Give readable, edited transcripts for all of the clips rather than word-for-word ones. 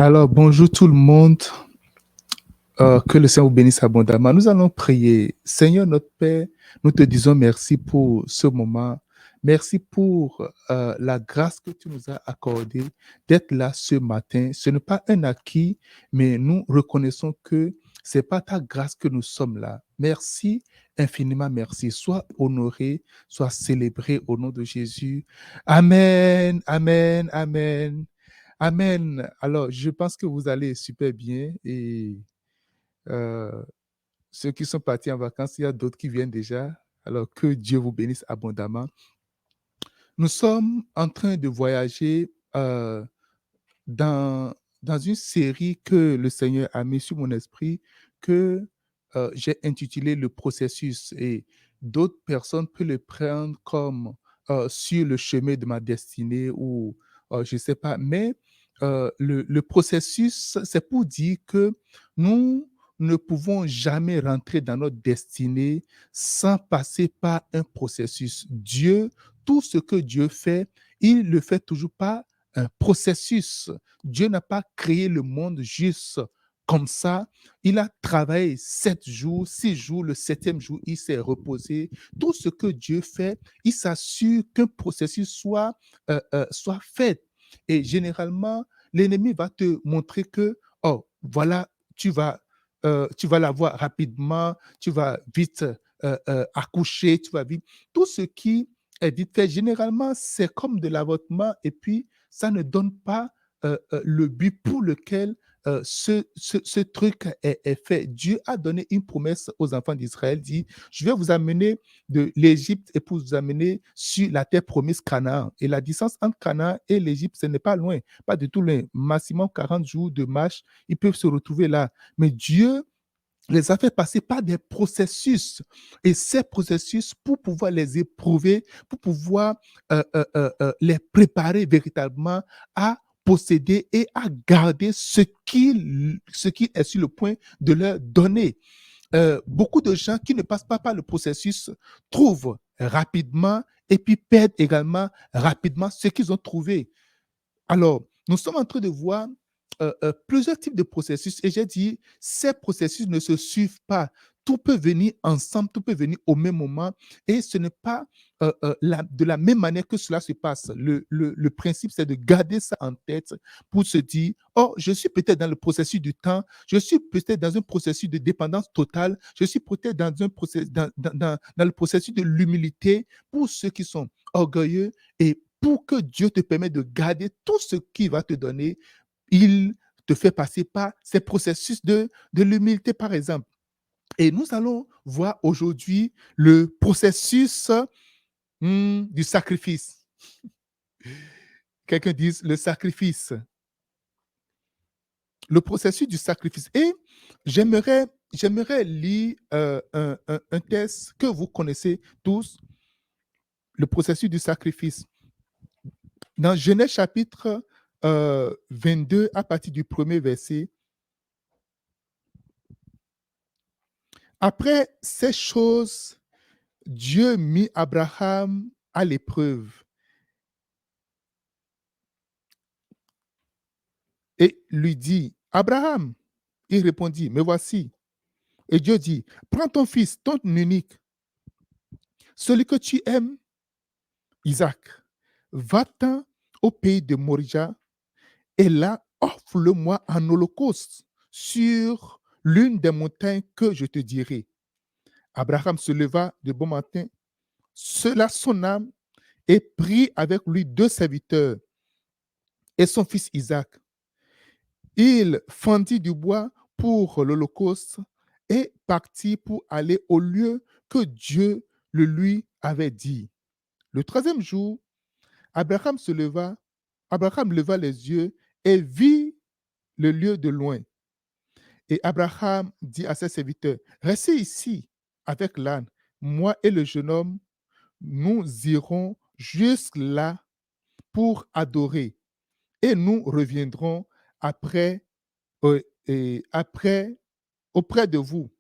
Alors, bonjour tout le monde. Que le Seigneur vous bénisse abondamment. Nous allons prier. Seigneur notre Père, nous te disons merci pour ce moment. Merci pour la grâce que tu nous as accordée d'être là ce matin. Ce n'est pas un acquis, mais nous reconnaissons que c'est pas ta grâce que nous sommes là. Merci, infiniment merci. Sois honoré, sois célébré au nom de Jésus. Amen, amen, amen. Amen. Alors, je pense que vous allez super bien et euh, ceux qui sont partis en vacances, il y a d'autres qui viennent déjà. Alors, que Dieu vous bénisse abondamment. Nous sommes en train de voyager dans, dans une série que le Seigneur a mis sur mon esprit que j'ai intitulé Le processus et d'autres personnes peuvent le prendre comme sur le chemin de ma destinée ou je ne sais pas. Mais le processus, c'est pour dire que nous ne pouvons jamais rentrer dans notre destinée sans passer par un processus. Dieu, tout ce que Dieu fait, il le fait toujours par un processus. Dieu n'a pas créé le monde juste comme ça. Il a travaillé 7 jours, 6 jours, le septième jour, il s'est reposé. Tout ce que Dieu fait, il s'assure qu'un processus soit fait. Et généralement, l'ennemi va te montrer que, oh, voilà, tu vas l'avoir rapidement, tu vas vite accoucher, tu vas vite. Tout ce qui est vite fait, généralement, c'est comme de l'avortement et puis ça ne donne pas le but pour lequel ce truc est fait. Dieu a donné une promesse aux enfants d'Israël, dit, je vais vous amener de l'Égypte et pour vous amener sur la terre promise Canaan. Et la distance entre Canaan et l'Égypte, ce n'est pas loin, pas du tout loin. Maximum 40 jours de marche, ils peuvent se retrouver là. Mais Dieu les a fait passer par des processus. Et ces processus, pour pouvoir les éprouver, pour pouvoir les préparer véritablement à posséder et à garder ce qui est sur le point de leur donner. Beaucoup de gens qui ne passent pas par le processus trouvent rapidement et puis perdent également rapidement ce qu'ils ont trouvé. Alors, nous sommes en train de voir plusieurs types de processus et j'ai dit, ces processus ne se suivent pas. Tout peut venir ensemble, tout peut venir au même moment et ce n'est pas de la même manière que cela se passe. Le principe, c'est de garder ça en tête pour se dire, oh, je suis peut-être dans le processus du temps, je suis peut-être dans un processus de dépendance totale, je suis peut-être dans le processus de l'humilité pour ceux qui sont orgueilleux et pour que Dieu te permette de garder tout ce qu'il va te donner, il te fait passer par ces processus de l'humilité, par exemple. Et nous allons voir aujourd'hui le processus du sacrifice. Quelqu'un dise le sacrifice. Le processus du sacrifice. Et j'aimerais lire un texte que vous connaissez tous, le processus du sacrifice. Dans Genèse chapitre 22, à partir du premier verset, après ces choses, Dieu mit Abraham à l'épreuve et lui dit, Abraham, il répondit, me voici. Et Dieu dit, prends ton fils, ton unique, celui que tu aimes, Isaac, va-t'en au pays de Morija et là, offre-le-moi en holocauste sur l'une des montagnes que je te dirai. Abraham se leva de bon matin, sela son âme et prit avec lui 2 serviteurs et son fils Isaac. Il fendit du bois pour l'holocauste et partit pour aller au lieu que Dieu le lui avait dit. Le troisième jour, Abraham se leva, Abraham leva les yeux et vit le lieu de loin. Et Abraham dit à ses serviteurs, restez ici avec l'âne, moi et le jeune homme, nous irons jusque là pour adorer et nous reviendrons après, et après auprès de vous.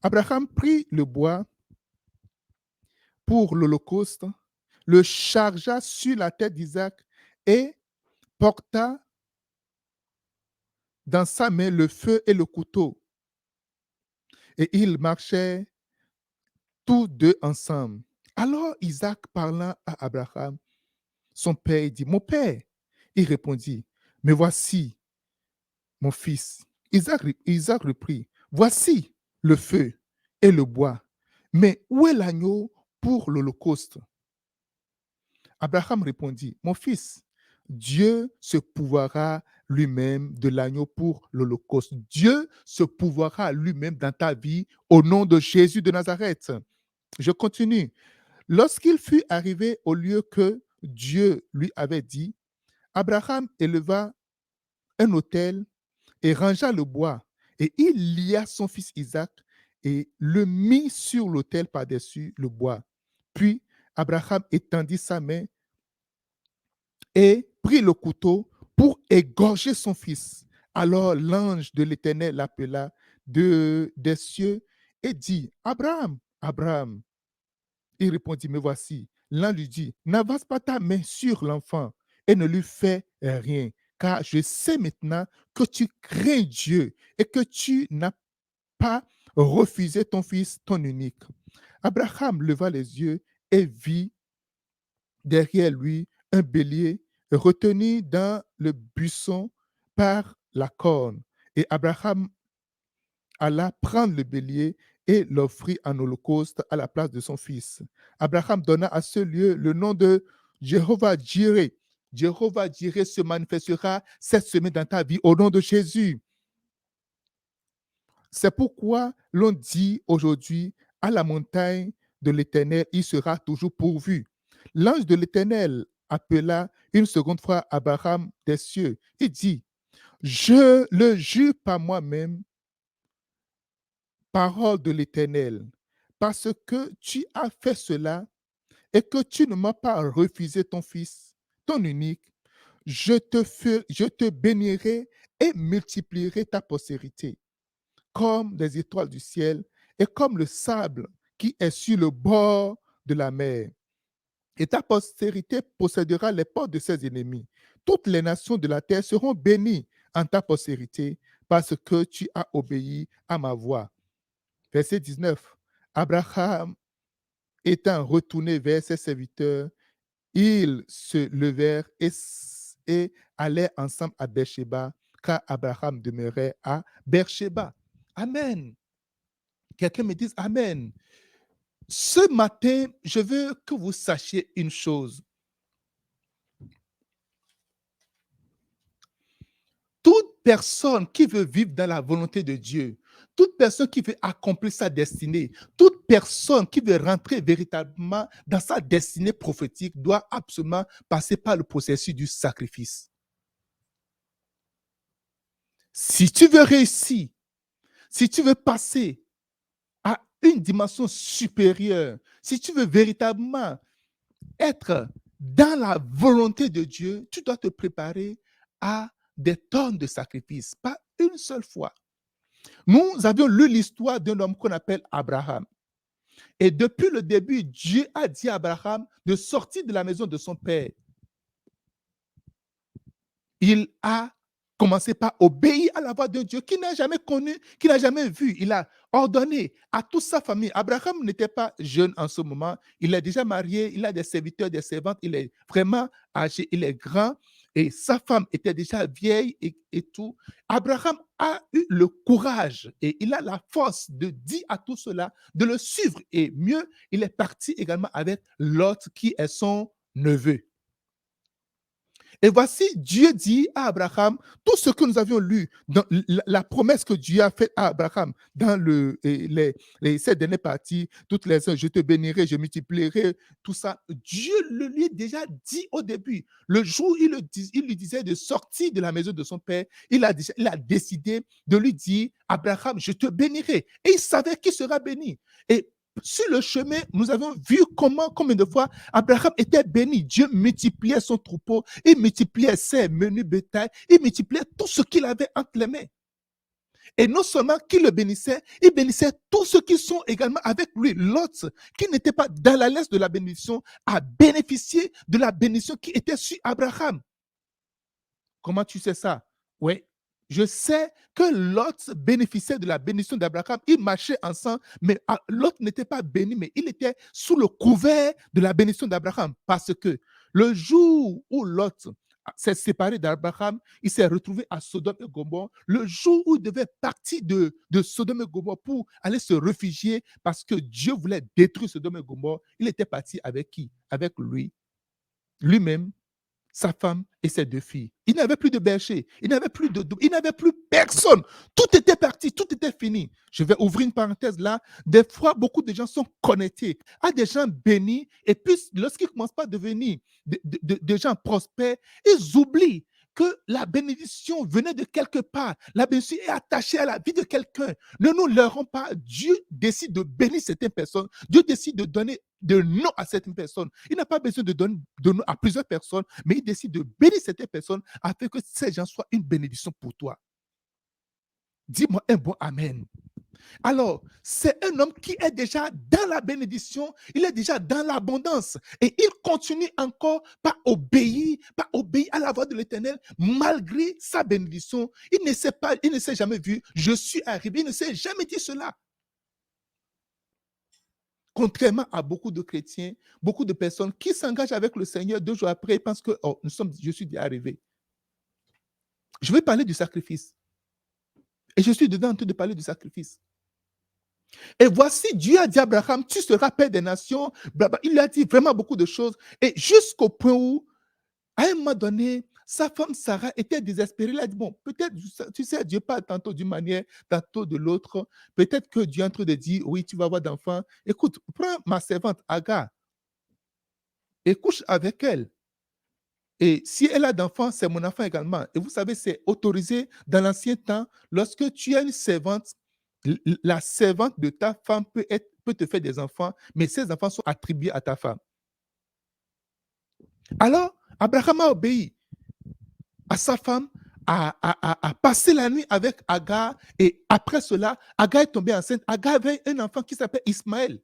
Abraham prit le bois pour l'holocauste, le chargea sur la tête d'Isaac et porta dans sa main le feu et le couteau. Et ils marchaient tous deux ensemble. Alors Isaac parlant à Abraham, son père, il dit, mon père. Il répondit, mais voici mon fils. Isaac reprit, voici le feu et le bois, mais où est l'agneau pour l'holocauste? Abraham répondit, mon fils, Dieu se pourvoira lui-même de l'agneau pour l'holocauste. Dieu se pourvoira lui-même dans ta vie au nom de Jésus de Nazareth. Je continue. Lorsqu'il fut arrivé au lieu que Dieu lui avait dit, Abraham éleva un autel et rangea le bois, et il lia son fils Isaac et le mit sur l'autel par-dessus le bois. Puis Abraham étendit sa main et prit le couteau pour égorger son fils. Alors l'ange de l'Éternel l'appela des cieux et dit, Abraham, Abraham. Il répondit, me voici. L'ange lui dit, n'avance pas ta main sur l'enfant et ne lui fais rien, car je sais maintenant que tu crains Dieu et que tu n'as pas refusé ton fils, ton unique. Abraham leva les yeux et vit derrière lui un bélier retenu dans le buisson par la corne. Et Abraham alla prendre le bélier et l'offrit en holocauste à la place de son fils. Abraham donna à ce lieu le nom de Jéhovah Jireh. Jéhovah Jireh se manifestera cette semaine dans ta vie au nom de Jésus. C'est pourquoi l'on dit aujourd'hui à la montagne de l'Éternel, il sera toujours pourvu. L'ange de l'Éternel appela une seconde fois Abraham des cieux. Il dit, je le jure par moi-même, parole de l'Éternel, parce que tu as fait cela et que tu ne m'as pas refusé ton fils, ton unique, je te bénirai et multiplierai ta postérité comme des étoiles du ciel et comme le sable qui est sur le bord de la mer. Et ta postérité possédera les portes de ses ennemis. Toutes les nations de la terre seront bénies en ta postérité parce que tu as obéi à ma voix. Verset 19. Abraham étant retourné vers ses serviteurs, ils se levèrent et allèrent ensemble à Beersheba, car Abraham demeurait à Beersheba. Amen. Quelqu'un me dise Amen. Ce matin, je veux que vous sachiez une chose. Toute personne qui veut vivre dans la volonté de Dieu, toute personne qui veut accomplir sa destinée, toute personne qui veut rentrer véritablement dans sa destinée prophétique doit absolument passer par le processus du sacrifice. Si tu veux réussir, si tu veux passer à une dimension supérieure, si tu veux véritablement être dans la volonté de Dieu, tu dois te préparer à des tonnes de sacrifices, pas une seule fois. Nous avions lu l'histoire d'un homme qu'on appelle Abraham. Et depuis le début, Dieu a dit à Abraham de sortir de la maison de son père. Il a commencé par obéir à la voix de Dieu qu'il n'a jamais connu, qu'il n'a jamais vu. Il a ordonné à toute sa famille. Abraham n'était pas jeune en ce moment. Il est déjà marié, il a des serviteurs, des servantes. Il est vraiment âgé, il est grand. Et sa femme était déjà vieille et tout. Abraham a eu le courage et il a la force de dire à tout cela de le suivre. Et mieux, il est parti également avec Lot qui est son neveu. Et voici, Dieu dit à Abraham, tout ce que nous avions lu, dans la promesse que Dieu a faite à Abraham dans les 7 dernières parties, toutes les je te bénirai, je multiplierai, tout ça, Dieu le lui a déjà dit au début. Le jour où il lui disait de sortir de la maison de son père, il a décidé de lui dire, Abraham, je te bénirai. Et il savait qu'il sera béni. Et sur le chemin, nous avons vu combien de fois Abraham était béni. Dieu multipliait son troupeau, il multipliait ses menus bétail, il multipliait tout ce qu'il avait entre les mains. Et non seulement qu'il le bénissait, il bénissait tous ceux qui sont également avec lui. L'autre, qui n'était pas dans la liste de la bénédiction, a bénéficié de la bénédiction qui était sur Abraham. Comment tu sais ça? Oui, Je sais que Lot bénéficiait de la bénédiction d'Abraham. Ils marchaient ensemble, mais Lot n'était pas béni, mais il était sous le couvert de la bénédiction d'Abraham. Parce que le jour où Lot s'est séparé d'Abraham, il s'est retrouvé à Sodome et Gomorrhe. Le jour où il devait partir de Sodome et Gomorrhe pour aller se réfugier parce que Dieu voulait détruire Sodome et Gomorrhe, il était parti avec qui? Avec lui-même, sa femme et ses 2 filles. Il n'avait plus de berger, il n'avait plus personne. Tout était parti, tout était fini. Je vais ouvrir une parenthèse là. Des fois, beaucoup de gens sont connectés à des gens bénis et puis lorsqu'ils ne commencent pas à devenir des gens prospères, ils oublient que la bénédiction venait de quelque part. La bénédiction est attachée à la vie de quelqu'un. Ne nous leurrons pas. Dieu décide de bénir certaines personnes. Dieu décide de donner de nom à certaines personnes. Il n'a pas besoin de donner de nom à plusieurs personnes, mais il décide de bénir certaines personnes afin que ces gens soient une bénédiction pour toi. Dis-moi un bon Amen. Alors, c'est un homme qui est déjà dans la bénédiction, il est déjà dans l'abondance et il continue encore pas obéir à la voix de l'Éternel malgré sa bénédiction. Il ne s'est jamais vu, je suis arrivé, il ne s'est jamais dit cela. Contrairement à beaucoup de chrétiens, beaucoup de personnes qui s'engagent avec le Seigneur 2 jours après, ils pensent que oh, je suis déjà arrivé. Je vais parler du sacrifice. Et je suis dedans en train de parler du sacrifice. Et voici, Dieu a dit à Abraham, tu seras père des nations. Il lui a dit vraiment beaucoup de choses. Et jusqu'au point où, à un moment donné, sa femme Sarah était désespérée. Elle a dit, bon, peut-être, tu sais, Dieu parle tantôt d'une manière, tantôt de l'autre. Peut-être que Dieu est en train de dire, oui, tu vas avoir d'enfants. Écoute, prends ma servante Agar et couche avec elle. Et si elle a d'enfants, c'est mon enfant également. Et vous savez, c'est autorisé dans l'ancien temps, lorsque tu as une servante, la servante de ta femme peut te faire des enfants, mais ces enfants sont attribués à ta femme. Alors, Abraham a obéi à sa femme, a passé la nuit avec Agar, et après cela, Agar est tombée enceinte. Agar avait un enfant qui s'appelle Ismaël.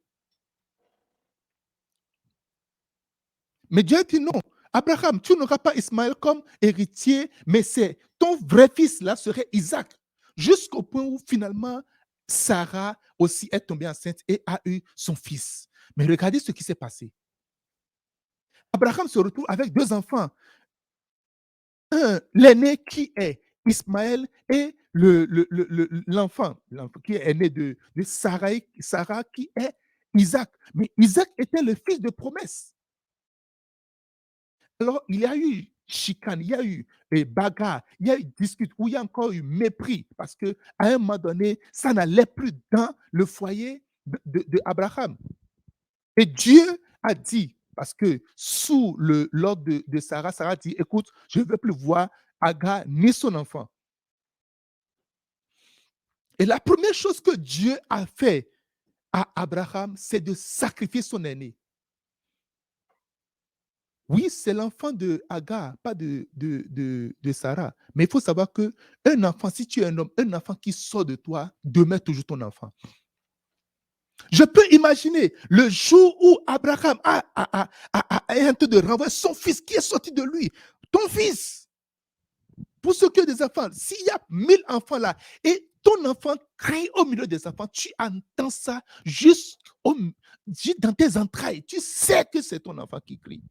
Mais Dieu a dit non. Abraham, tu n'auras pas Ismaël comme héritier, mais c'est ton vrai fils là serait Isaac. Jusqu'au point où finalement, Sarah aussi est tombée enceinte et a eu son fils. Mais regardez ce qui s'est passé. Abraham se retrouve avec 2 enfants. L'aîné qui est Ismaël et l'enfant qui est né de Sarah qui est Isaac. Mais Isaac était le fils de promesse. Alors, il y a eu chicane, il y a eu bagarre, il y a eu dispute, où il y a encore eu mépris, parce qu'à un moment donné, ça n'allait plus dans le foyer d'Abraham. Et Dieu a dit, parce que sous l'ordre de Sarah, Sarah dit, écoute, je ne veux plus voir Agar ni son enfant. Et la première chose que Dieu a fait à Abraham, c'est de sacrifier son aîné. Oui, c'est l'enfant de Agar, pas de Sarah. Mais il faut savoir qu'un enfant, si tu es un homme, un enfant qui sort de toi demeure toujours ton enfant. Je peux imaginer le jour où Abraham est en train de renvoyer son fils qui est sorti de lui. Ton fils, pour ceux qui ont des enfants, s'il y a 1000 enfants là, et ton enfant crie au milieu des enfants, tu entends ça juste dans tes entrailles. Tu sais que c'est ton enfant qui crie.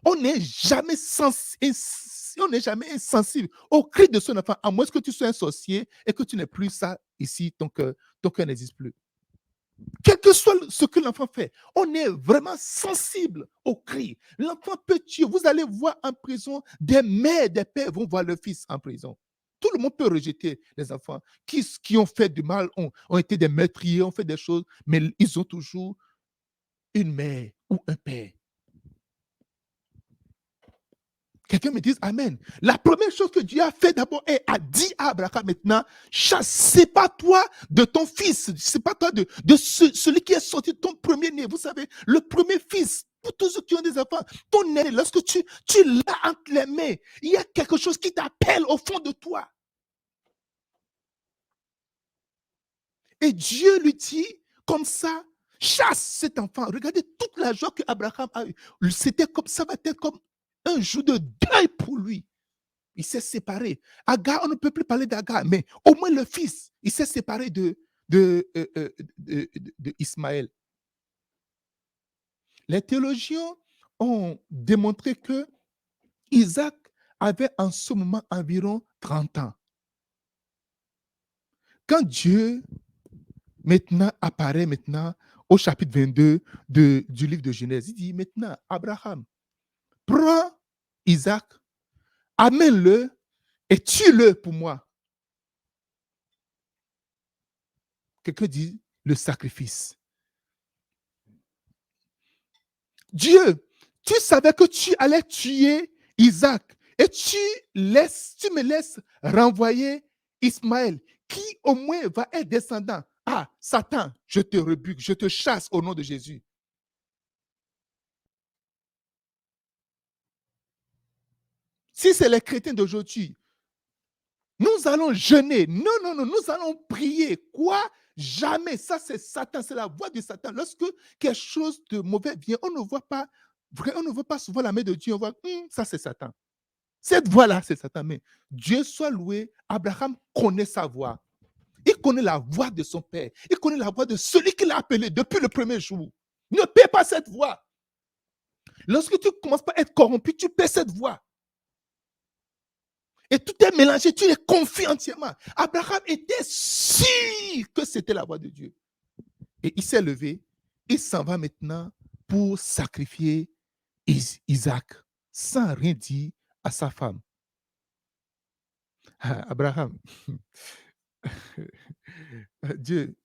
On n'est jamais insensible au cri de son enfant, à moins que tu sois un sorcier et que tu n'aies plus ça ici, ton cœur n'existe plus. Quel que soit ce que l'enfant fait, on est vraiment sensible au cri. L'enfant peut tuer. Vous allez voir en prison, des mères, des pères vont voir leur fils en prison. Tout le monde peut rejeter les enfants qui ont fait du mal, ont été des meurtriers, ont fait des choses, mais ils ont toujours une mère ou un père. Quelqu'un me dise Amen. La première chose que Dieu a fait d'abord est a dit à Abraham maintenant, c'est pas toi de ton fils, c'est pas toi de celui qui est sorti de ton premier-né. Vous savez, le premier fils, pour tous ceux qui ont des enfants, ton aîné, lorsque tu l'as entre les mains, il y a quelque chose qui t'appelle au fond de toi. Et Dieu lui dit, comme ça, chasse cet enfant. Regardez toute la joie que Abraham a eue. C'était comme ça, va être comme un jour de deuil pour lui. Il s'est séparé. Agar, on ne peut plus parler d'Agar, mais au moins le fils, il s'est séparé de Ismaël. Les théologiens ont démontré que Isaac avait en ce moment environ 30 ans. Quand Dieu maintenant apparaît maintenant au chapitre 22 du livre de Genèse, il dit maintenant, Abraham, prends Isaac, amène-le et tue-le pour moi. Quelqu'un dit le sacrifice. Dieu, tu savais que tu allais tuer Isaac et tu me laisses renvoyer Ismaël, qui au moins va être descendant. Ah, Satan, je te rebuke, je te chasse au nom de Jésus. Si c'est les chrétiens d'aujourd'hui, nous allons jeûner. Non, non, non, nous allons prier. Quoi? Jamais. Ça, c'est Satan, c'est la voix de Satan. Lorsque quelque chose de mauvais vient, on ne voit pas, on ne voit pas souvent la main de Dieu. On voit, ça, c'est Satan. Cette voix-là, c'est Satan. Mais Dieu soit loué, Abraham connaît sa voix. Il connaît la voix de son père. Il connaît la voix de celui qui l'a appelé depuis le premier jour. Ne perds pas cette voix. Lorsque tu commences par être corrompu, tu perds cette voix. Et tout est mélangé, tu es confié entièrement. Abraham était sûr que c'était la voix de Dieu. Et il s'est levé, il s'en va maintenant pour sacrifier Isaac, sans rien dire à sa femme. Ah, Abraham, Dieu,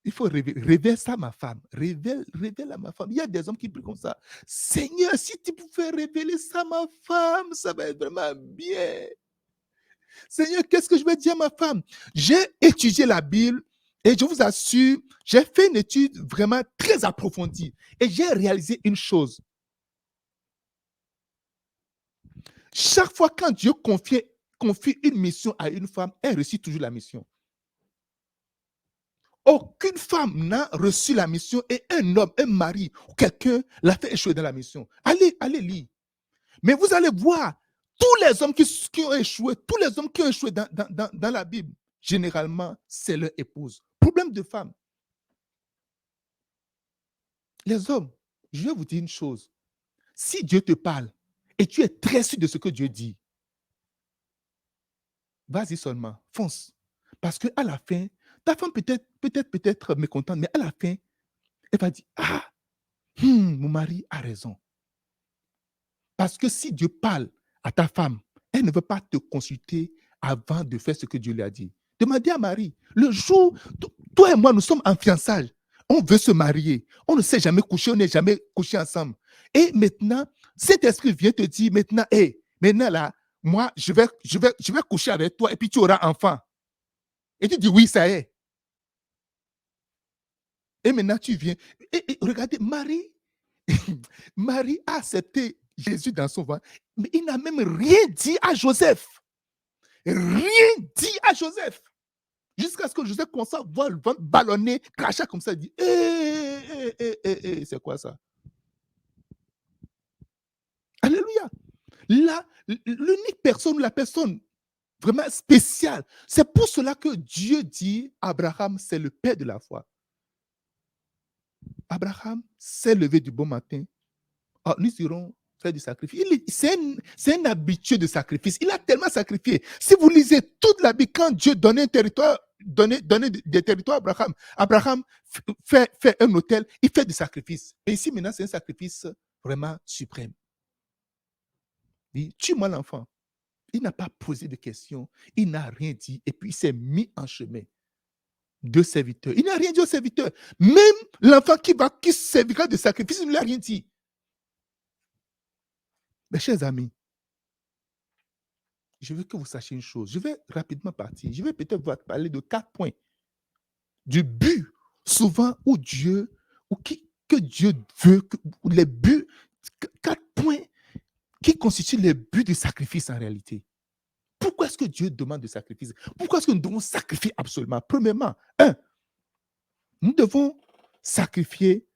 il faut révéler ça à ma femme. Révèle à ma femme. Il y a des hommes qui prient comme ça. Seigneur, si tu pouvais révéler ça à ma femme, ça va être vraiment bien. Seigneur, qu'est-ce que je vais dire à ma femme? J'ai étudié la Bible et je vous assure, j'ai fait une étude vraiment très approfondie et j'ai réalisé une chose. Chaque fois quand Dieu confie une mission à une femme, elle réussit toujours la mission. Aucune femme n'a reçu la mission et un homme, un mari ou quelqu'un l'a fait échouer dans la mission. Allez lire. Mais vous allez voir, tous les hommes qui ont échoué, tous les hommes qui ont échoué dans la Bible, généralement, c'est leur épouse. Problème de femme. Les hommes, je vais vous dire une chose. Si Dieu te parle et tu es très sûr de ce que Dieu dit, vas-y seulement, fonce. Parce qu'à la fin, ta femme peut-être mécontente, mais à la fin, elle va dire, ah, mon mari a raison. Parce que si Dieu parle à ta femme, elle ne veut pas te consulter avant de faire ce que Dieu lui a dit. Demandez à Marie, le jour, toi et moi, nous sommes en fiançailles. On veut se marier. On ne s'est jamais couché, on n'est jamais couché ensemble. Et maintenant, cet esprit vient te dire maintenant, hé, maintenant là, moi, je vais coucher avec toi et puis tu auras enfant. Et tu dis oui, ça y est. Et maintenant, tu viens. Et regardez, Marie a accepté Jésus dans son ventre, mais il n'a même rien dit à Joseph. Rien dit à Joseph. Jusqu'à ce que Joseph commence à voir le ventre ballonner, cracher comme ça. Il dit, c'est quoi ça? Alléluia. Là, l'unique personne, la personne vraiment spéciale, c'est pour cela que Dieu dit, Abraham, c'est le père de la foi. Abraham s'est levé du bon matin. Ah, nous irons faire du sacrifice. C'est un habitué de sacrifice. Il a tellement sacrifié. Si vous lisez toute la Bible, quand Dieu donnait un territoire, donnait des territoires à Abraham, Abraham fait un hôtel, il fait du sacrifice. Et ici, maintenant, c'est un sacrifice vraiment suprême. Il dit, tue-moi l'enfant. Il n'a pas posé de questions, il n'a rien dit, et puis il s'est mis en chemin. Deux serviteurs. Il n'a rien dit aux serviteurs. Même l'enfant qui servira de sacrifice, il ne lui a rien dit. Mes chers amis, je veux que vous sachiez une chose. Je vais rapidement partir. Je vais peut-être vous parler de 4 points du but, souvent, où Dieu, que Dieu veut, les buts, 4 points qui constituent les buts du sacrifice en réalité. Pourquoi est-ce que Dieu demande de sacrifice? Pourquoi est-ce que nous devons sacrifier absolument? Premièrement, nous devons sacrifier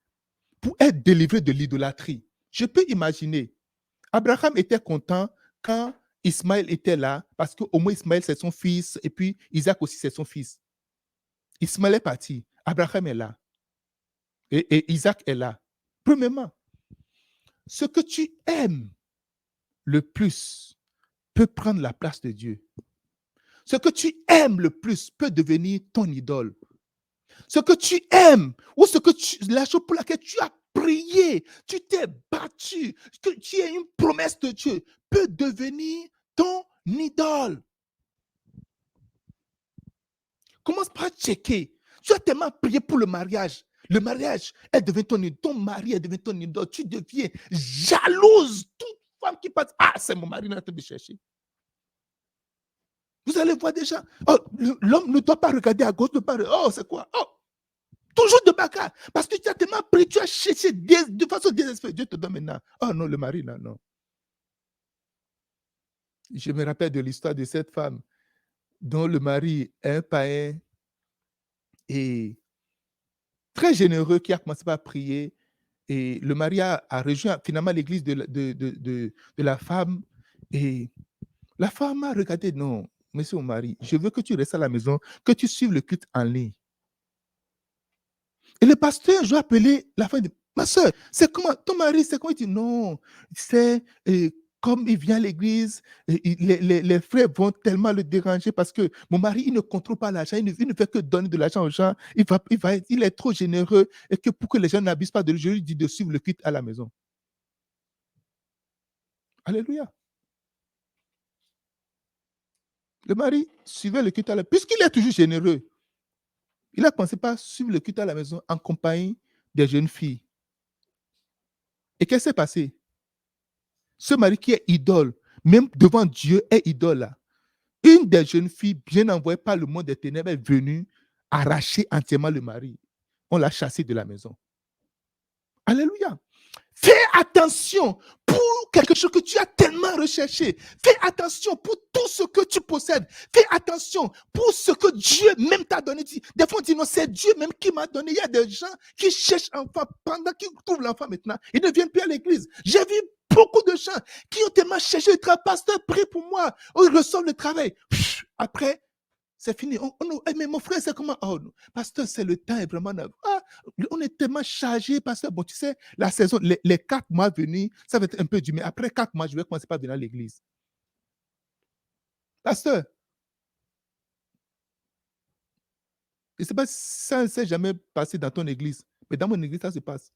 pour être délivrés de l'idolâtrie. Je peux imaginer, Abraham était content quand Ismaël était là, parce qu'au moins Ismaël, c'est son fils, et puis Isaac aussi, c'est son fils. Ismaël est parti, Abraham est là, et Isaac est là. Premièrement, ce que tu aimes le plus peut prendre la place de Dieu. Ce que tu aimes le plus peut devenir ton idole. Ce que tu aimes, ou la chose pour laquelle tu as prié, tu t'es battu, que tu as une promesse de Dieu, peut devenir ton idole. Commence par checker. Tu as tellement prié pour le mariage. Le mariage est devenu ton idole. Ton mari est devenu ton idole. Tu deviens jalouse. Toute femme qui passe, ah, c'est mon mari, il est en train de chercher. Vous allez voir déjà, oh, l'homme ne doit pas regarder à gauche, ne pas regarder, oh, c'est quoi? Oh, toujours de bagarre. Parce que tu as tellement pris, tu as cherché de façon désespérée. Dieu te donne maintenant. Oh non, le mari, là, non. Je me rappelle de l'histoire de cette femme dont le mari est un païen et très généreux qui a commencé par prier. Et le mari a rejoint finalement l'église de la femme. Et la femme a regardé, non, monsieur mon mari, je veux que tu restes à la maison, que tu suives le culte en ligne. Et le pasteur, je vais appeler la femme, ma soeur, c'est comment, ton mari, c'est comment? Il dit, non, c'est comme il vient à l'église, les frères vont tellement le déranger parce que mon mari, il ne contrôle pas l'argent, il ne fait que donner de l'argent aux gens, il est trop généreux et que pour que les gens n'abusent pas de lui, je lui dis de suivre le culte à la maison. Alléluia. Le mari suivait le culte à la maison, puisqu'il est toujours généreux. Il a commencé par suivre le culte à la maison en compagnie des jeunes filles. Et qu'est-ce qui s'est passé? Ce mari qui est idole, même devant Dieu, est idole là. Une des jeunes filles bien envoyée par le monde des ténèbres est venue arracher entièrement le mari. On l'a chassé de la maison. Alléluia. Fais attention pour quelque chose que tu as tellement recherché. Fais attention pour tout ce que tu possèdes. Fais attention pour ce que Dieu même t'a donné. Des fois, on dit non, c'est Dieu même qui m'a donné. Il y a des gens qui cherchent enfant pendant qu'ils trouvent l'enfant maintenant. Ils ne viennent plus à l'église. J'ai vu beaucoup de gens qui ont tellement cherché le travail. Pasteur, prie pour moi. Ils reçoivent le travail. Après, c'est fini. Mais mon frère, c'est comment? Oh, non. Pasteur, c'est le temps est vraiment. Ah, on est tellement chargé, pasteur. Bon, tu sais, la saison, les 4 mois venus, ça va être un peu dur. Mais après 4 mois, je vais commencer par venir à l'église. Pasteur, je ne sais pas si ça ne s'est jamais passé dans ton église, mais dans mon église, ça se passe.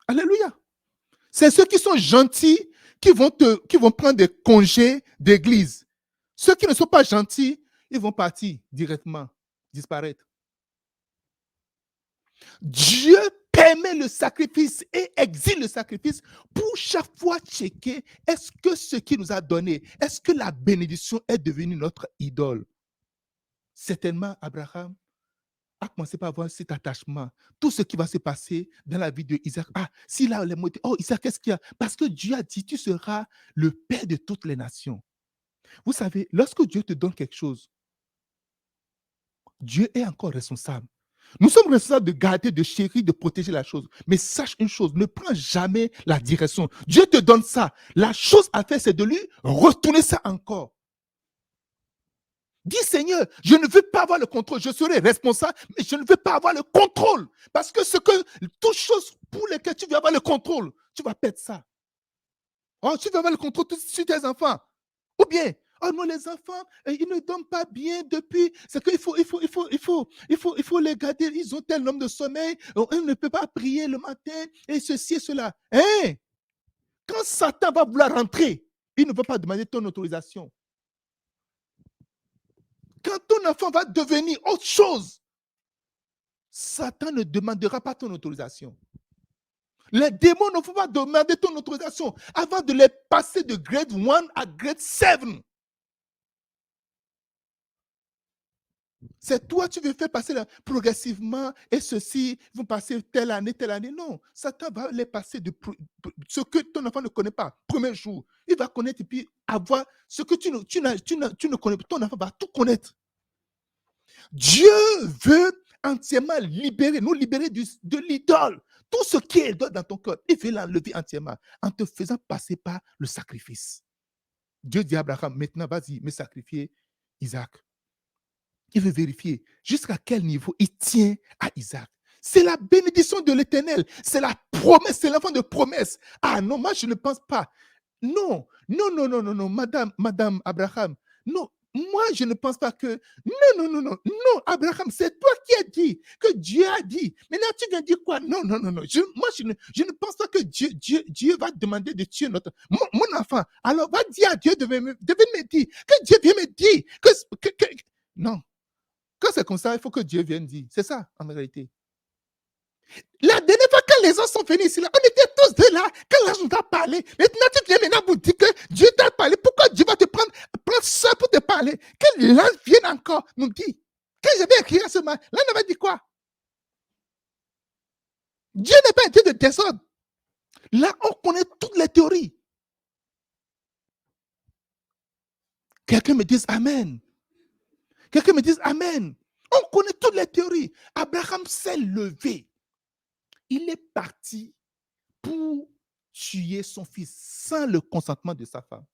Alléluia. C'est ceux qui sont gentils qui vont prendre des congés d'église. Ceux qui ne sont pas gentils, ils vont partir directement, disparaître. Dieu permet le sacrifice et exile le sacrifice pour chaque fois checker est-ce que ce qu'il nous a donné, est-ce que la bénédiction est devenue notre idole? Certainement, Abraham a commencé par avoir cet attachement. Tout ce qui va se passer dans la vie d'Isaac. Ah, s'il a les mots, oh Isaac, qu'est-ce qu'il y a? Parce que Dieu a dit, tu seras le père de toutes les nations. Vous savez, lorsque Dieu te donne quelque chose, Dieu est encore responsable. Nous sommes responsables de garder, de chérir, de protéger la chose. Mais sache une chose, ne prends jamais la direction. Dieu te donne ça. La chose à faire, c'est de lui retourner ça encore. Dis Seigneur, je ne veux pas avoir le contrôle. Je serai responsable, mais je ne veux pas avoir le contrôle. Parce que toutes choses pour lesquelles tu veux avoir le contrôle, tu vas perdre ça. Oh, tu veux avoir le contrôle sur tes enfants. Ou bien, oh non, les enfants, ils ne dorment pas bien depuis. C'est qu'il faut les garder. Ils ont tel nombre de sommeil. Ils ne peuvent pas prier le matin et ceci et cela. Hein? Quand Satan va vouloir rentrer, il ne va pas demander ton autorisation. Quand ton enfant va devenir autre chose, Satan ne demandera pas ton autorisation. Les démons ne vont pas demander ton autorisation avant de les passer de grade 1 à grade 7. C'est toi, tu veux faire passer progressivement et ceci, vont passer telle année. Non, Satan va les passer de ce que ton enfant ne connaît pas. Premier jour, il va connaître et puis avoir ce que tu ne connais pas. Ton enfant va tout connaître. Dieu veut entièrement nous libérer de l'idole. Tout ce qui est dans ton cœur, il veut l'enlever entièrement en te faisant passer par le sacrifice. Dieu dit à Abraham, maintenant, vas-y, me sacrifier Isaac. Il veut vérifier jusqu'à quel niveau il tient à Isaac. C'est la bénédiction de l'Éternel. C'est la promesse, c'est l'enfant de promesse. Ah non, moi je ne pense pas. Non, non, non, non, non, non, madame Abraham. Non, moi je ne pense pas que. Non, non, non, non, non, Abraham, c'est toi qui as dit, que Dieu a dit. Maintenant tu viens dire quoi? Non, non, non, non. Moi je ne pense pas que Dieu va demander de tuer mon enfant. Alors va dire à Dieu de me dire, que Dieu vienne me dire. Non. Quand c'est comme ça, il faut que Dieu vienne dire. C'est ça, en réalité. La dernière fois, quand les gens sont venus ici, là, on était tous deux là. Quand l'ange nous a parlé, maintenant tu viens maintenant vous dire que Dieu t'a parlé. Pourquoi Dieu va te prendre ça pour te parler? Que l'ange vienne encore nous dire. Quand j'avais écrit à ce moment, l'ange avait dit quoi? Dieu n'est pas un Dieu de désordre. Là, on connaît toutes les théories. Quelqu'un me dise Amen. Quelqu'un me dise Amen. On connaît toutes les théories. Abraham s'est levé. Il est parti pour tuer son fils sans le consentement de sa femme.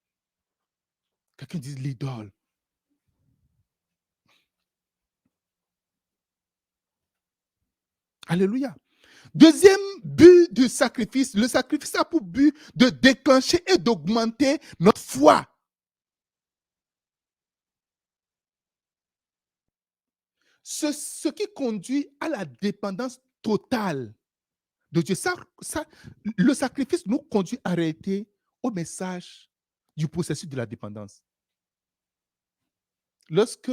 Quelqu'un dit l'idole. Alléluia. Deuxième but du sacrifice, le sacrifice a pour but de déclencher et d'augmenter notre foi. Ce qui conduit à la dépendance totale de Dieu. Le sacrifice nous conduit en réalité au message du processus de la dépendance. Lorsque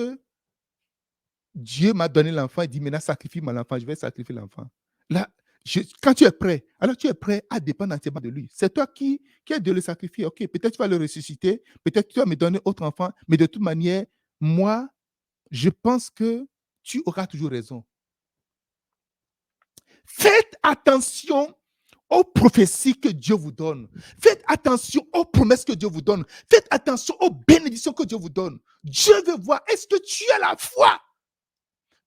Dieu m'a donné l'enfant, il dit maintenant sacrifie mon enfant, je vais sacrifier l'enfant. Là, quand tu es prêt, alors tu es prêt à dépendre entièrement de lui. C'est toi qui as de le sacrifier. Ok, peut-être tu vas le ressusciter, peut-être tu vas me donner autre enfant, mais de toute manière, moi, je pense que tu auras toujours raison. Faites attention aux prophéties que Dieu vous donne. Faites attention aux promesses que Dieu vous donne. Faites attention aux bénédictions que Dieu vous donne. Dieu veut voir, est-ce que tu as la foi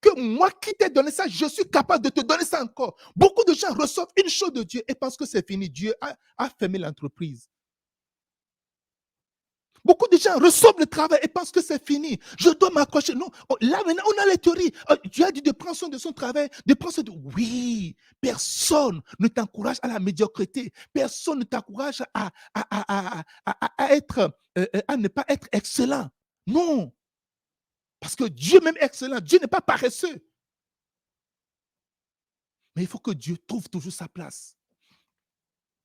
que moi qui t'ai donné ça, je suis capable de te donner ça encore. Beaucoup de gens reçoivent une chose de Dieu et pensent que c'est fini. Dieu a fermé l'entreprise. Beaucoup de gens reçoivent le travail et pensent que c'est fini. Je dois m'accrocher. Non, là maintenant, on a les théories. Dieu a dit de prendre soin de son travail, de prendre soin de... Oui, personne ne t'encourage à la médiocrité. Personne ne t'encourage à être, à ne pas être excellent. Non. Parce que Dieu même est excellent. Dieu n'est pas paresseux. Mais il faut que Dieu trouve toujours sa place.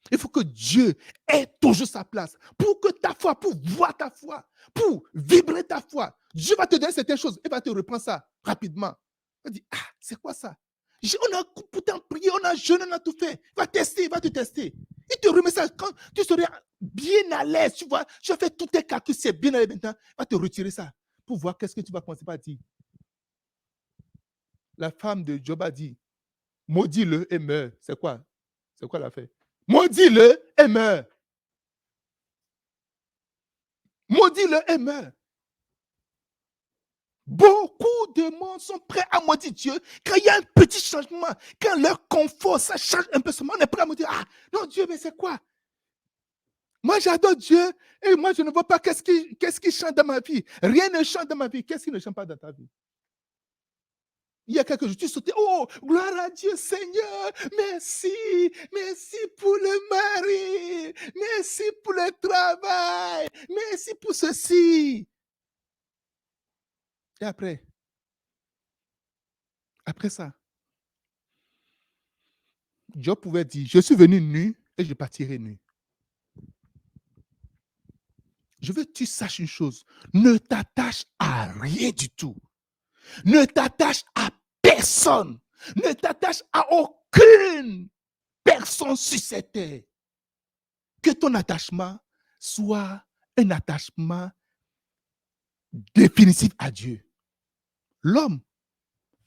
Il faut que Dieu ait toujours sa place. Pour que ta foi, pour voir ta foi, pour vibrer ta foi, Dieu va te donner certaines choses. Il va te reprendre ça rapidement. Il va dire, ah, c'est quoi ça? On a pourtant prié, on a jeûné, on a tout fait. Il va tester, il va te tester. Il te remet ça quand tu serais bien à l'aise, tu vois. Tu as fait tous tes calculs, c'est bien à l'aise maintenant. Il va te retirer ça pour voir qu'est-ce que tu vas commencer par dire. La femme de Job a dit, maudis-le et meurs. C'est quoi? C'est quoi l'affaire? Maudis-le et meurt. Maudis-le et meurt. Beaucoup de monde sont prêts à maudire Dieu quand il y a un petit changement, quand leur confort, ça change un peu seulement, on est prêt à maudire. Ah, non, Dieu, mais c'est quoi? Moi, j'adore Dieu et moi, je ne vois pas qu'est-ce qui chante dans ma vie. Rien ne chante dans ma vie. Qu'est-ce qui ne chante pas dans ta vie? Il y a quelques jours, tu sautais. Oh, gloire à Dieu, Seigneur. Merci. Merci pour le mari. Merci pour le travail. Merci pour ceci. Et après ça, Job pouvait dire, je suis venu nu et je partirai nu. Je veux que tu saches une chose. Ne t'attache à rien du tout. Ne t'attache à personne. Ne t'attache à aucune personne sur cette terre. Que ton attachement soit un attachement définitif à Dieu. L'homme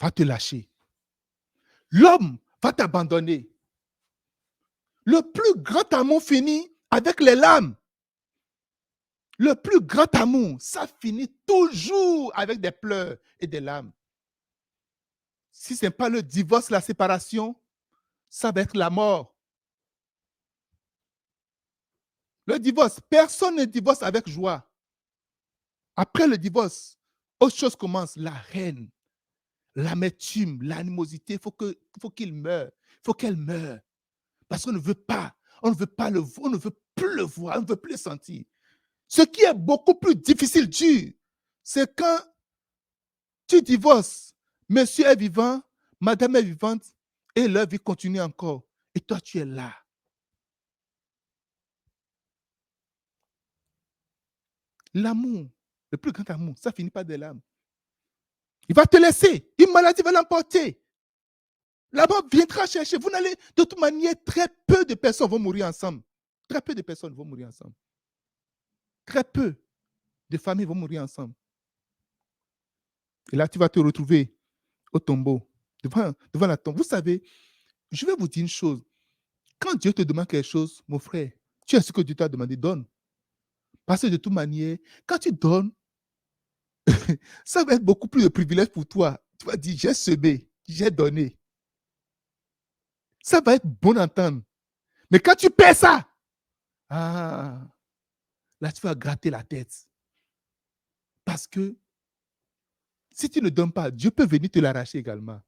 va te lâcher. L'homme va t'abandonner. Le plus grand amour finit avec les larmes. Le plus grand amour, ça finit toujours avec des pleurs et des larmes. Si ce n'est pas le divorce, la séparation, ça va être la mort. Le divorce, personne ne divorce avec joie. Après le divorce, autre chose commence, la haine, l'amertume, l'animosité. Faut qu'il meure, il faut qu'elle meure. Parce qu'on ne veut pas, on ne veut pas le voir, on ne veut plus le voir, on ne veut plus le sentir. Ce qui est beaucoup plus difficile, dur, c'est quand tu divorces, monsieur est vivant, madame est vivante, et leur vie continue encore. Et toi, tu es là. L'amour, le plus grand amour, ça finit par des larmes. Il va te laisser, une maladie va l'emporter. La mort viendra chercher. Vous n'allez, de toute manière, très peu de personnes vont mourir ensemble. Très peu de personnes vont mourir ensemble. Très peu de familles vont mourir ensemble. Et là, tu vas te retrouver au tombeau, devant la tombe. Vous savez, je vais vous dire une chose. Quand Dieu te demande quelque chose, mon frère, tu as ce que Dieu t'a demandé, donne. Parce que de toute manière, quand tu donnes, ça va être beaucoup plus de privilèges pour toi. Tu vas dire, j'ai semé, j'ai donné. Ça va être bon d'entendre. Mais quand tu perds ça, ah, là, tu vas gratter la tête. Parce que si tu ne donnes pas, Dieu peut venir te l'arracher également.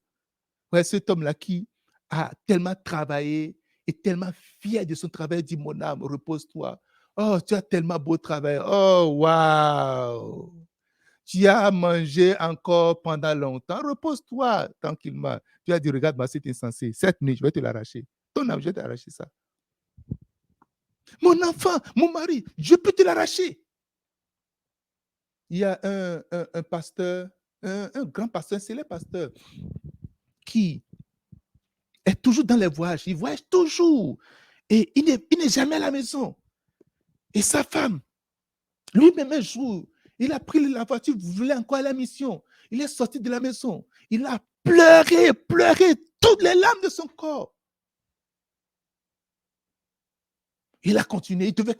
Ouais, cet homme-là qui a tellement travaillé et tellement fier de son travail, dit, mon âme, repose-toi. Oh, tu as tellement beau travail. Oh, waouh. Tu as mangé encore pendant longtemps. Repose-toi tranquillement. Tu as dit, regarde-moi, c'est insensé. Cette nuit, je vais te l'arracher. Ton âme, je vais te l'arracher ça. Mon enfant, mon mari, je peux te l'arracher. Il y a un pasteur, un grand pasteur, c'est le pasteur qui est toujours dans les voyages. Il voyage toujours. Et il n'est jamais à la maison. Et sa femme, lui-même un jour, il a pris la voiture, voulait encore à la mission. Il est sorti de la maison. Il a pleuré, pleuré, toutes les larmes de son corps. Il a continué, il devait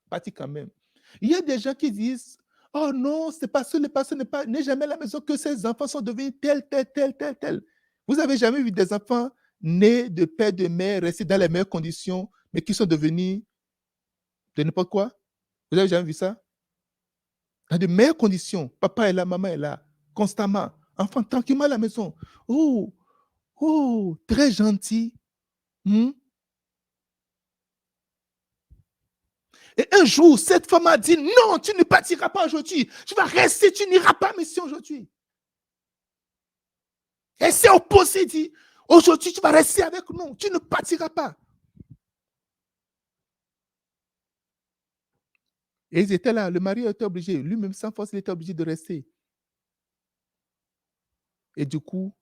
partir quand même. Il y a des gens qui disent, oh non, c'est parce que le pasteur n'est jamais à la maison que ses enfants sont devenus tel. Vous avez jamais vu des enfants nés de père, de mère, restés dans les meilleures conditions, mais qui sont devenus de n'importe quoi? Vous avez jamais vu ça? Dans de meilleures conditions. Papa est là, maman est là, constamment. Enfant, tranquillement à la maison. Oh, oh, très gentil. Hmm? Et un jour, cette femme a dit, non, tu ne partiras pas aujourd'hui. Tu vas rester, tu n'iras pas à mission aujourd'hui. Elle s'est opposée, dit, aujourd'hui, tu vas rester avec nous. Tu ne partiras pas. Et ils étaient là. Le mari était obligé. Lui-même, sans force, il était obligé de rester. Et du coup,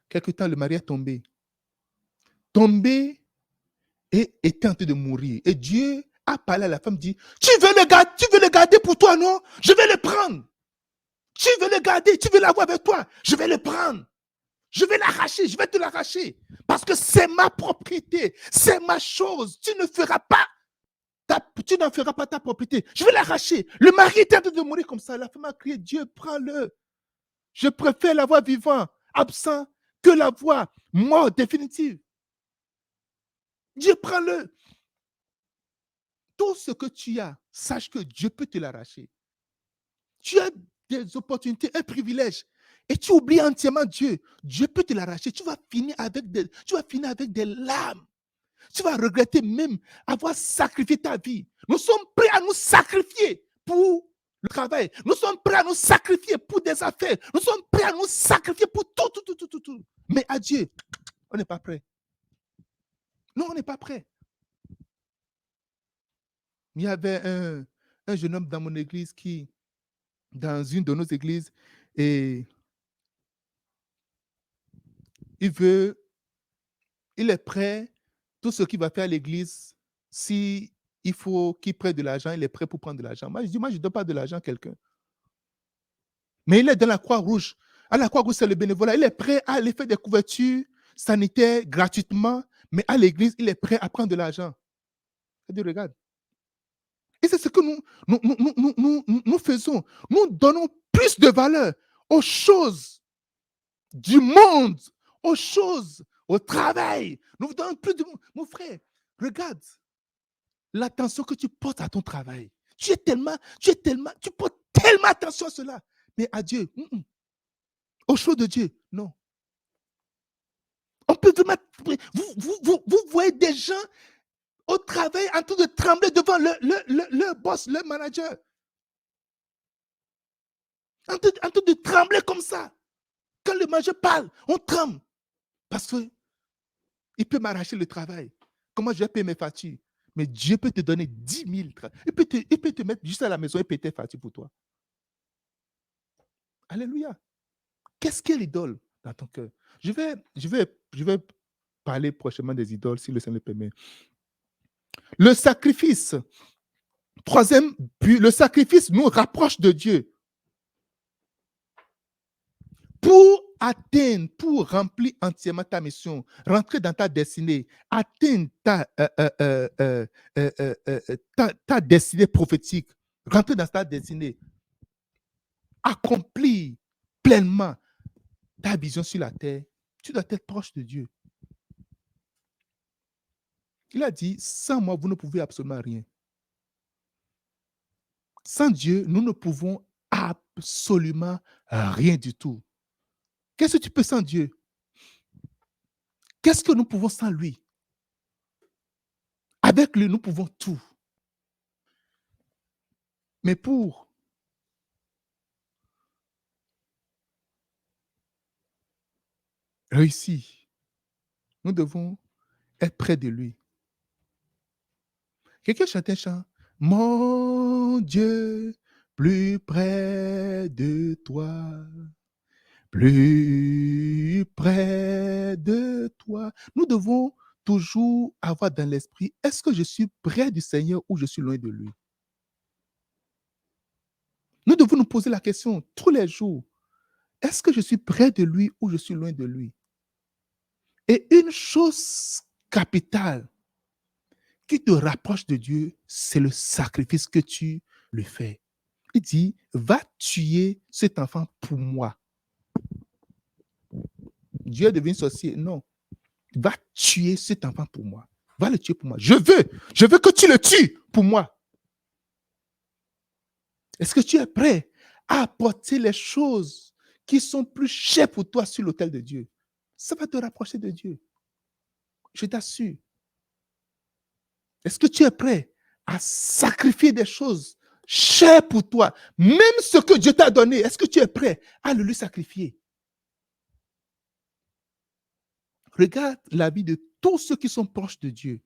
quelque temps, le mari est tombé. Tombé et était en train de mourir. Et Dieu a parlé à la femme, dit, tu veux le garder pour toi, non? Je vais le prendre. Tu veux le garder, tu veux l'avoir avec toi. Je vais le prendre. Je vais l'arracher, je vais te l'arracher. Parce que c'est ma propriété, c'est ma chose. Tu n'en feras pas ta propriété. Je vais l'arracher. Le mari était en train de mourir comme ça. La femme a crié, Dieu, prends-le. Je préfère l'avoir vivant, absent, que l'avoir mort définitive. Dieu, prends-le. Tout ce que tu as, sache que Dieu peut te l'arracher. Tu as des opportunités, un privilège. Et tu oublies entièrement Dieu. Dieu peut te l'arracher. Tu vas finir avec des larmes. Tu vas regretter même avoir sacrifié ta vie. Nous sommes prêts à nous sacrifier pour le travail. Nous sommes prêts à nous sacrifier pour des affaires. Nous sommes prêts à nous sacrifier pour tout. Mais à Dieu, on n'est pas prêt. Non, on n'est pas prêt. Il y avait un jeune homme dans mon église dans une de nos églises, et il est prêt, tout ce qu'il va faire à l'église, si il faut qu'il prenne de l'argent, il est prêt pour prendre de l'argent. Moi, je dis, moi, je ne donne pas de l'argent à quelqu'un. Mais il est dans la Croix-Rouge. À la Croix-Rouge, c'est le bénévolat. Il est prêt à aller faire des couvertures sanitaires gratuitement, mais à l'église, il est prêt à prendre de l'argent. Je dis, regarde. Et c'est ce que nous faisons. Nous donnons plus de valeur aux choses du monde, aux choses au travail. Nous vous donnons plus de... Mon frère, regarde l'attention que tu portes à ton travail. Tu portes tellement attention à cela. Mais à Dieu, aux choses de Dieu, non. On peut te mettre... Vous voyez des gens au travail en train de trembler devant le boss, le manager. En train de trembler comme ça. Quand le manager parle, on tremble. Parce qu'il peut m'arracher le travail. Comment je vais payer mes factures? Mais Dieu peut te donner 10 000. Il peut te mettre juste à la maison et payer tes factures pour toi. Alléluia. Qu'est-ce qu'est l'idole dans ton cœur? Je vais parler prochainement des idoles, si le Seigneur le permet. Le sacrifice. Troisième but, le sacrifice nous rapproche de Dieu. Pour atteindre, pour remplir entièrement ta mission, rentrer dans ta destinée, atteindre ta destinée prophétique, rentrer dans ta destinée, accomplir pleinement ta vision sur la terre, tu dois être proche de Dieu. Il a dit, sans moi, vous ne pouvez absolument rien. Sans Dieu, nous ne pouvons absolument rien du tout. Qu'est-ce que tu peux sans Dieu? Qu'est-ce que nous pouvons sans lui? Avec lui, nous pouvons tout. Mais pour réussir, nous devons être près de lui. Quelqu'un chante un chant. Mon Dieu, plus près de toi, plus près de toi. Nous devons toujours avoir dans l'esprit, est-ce que je suis près du Seigneur ou je suis loin de lui? Nous devons nous poser la question tous les jours. Est-ce que je suis près de lui ou je suis loin de lui? Et une chose capitale qui te rapproche de Dieu, c'est le sacrifice que tu le fais. Il dit, va tuer cet enfant pour moi. Dieu est devenu sorcier. Non. Va tuer cet enfant pour moi. Va le tuer pour moi. Je veux que tu le tues pour moi. Est-ce que tu es prêt à apporter les choses qui sont plus chères pour toi sur l'autel de Dieu? Ça va te rapprocher de Dieu. Je t'assure. Est-ce que tu es prêt à sacrifier des choses chères pour toi? Même ce que Dieu t'a donné, est-ce que tu es prêt à le lui sacrifier? Regarde la vie de tous ceux qui sont proches de Dieu.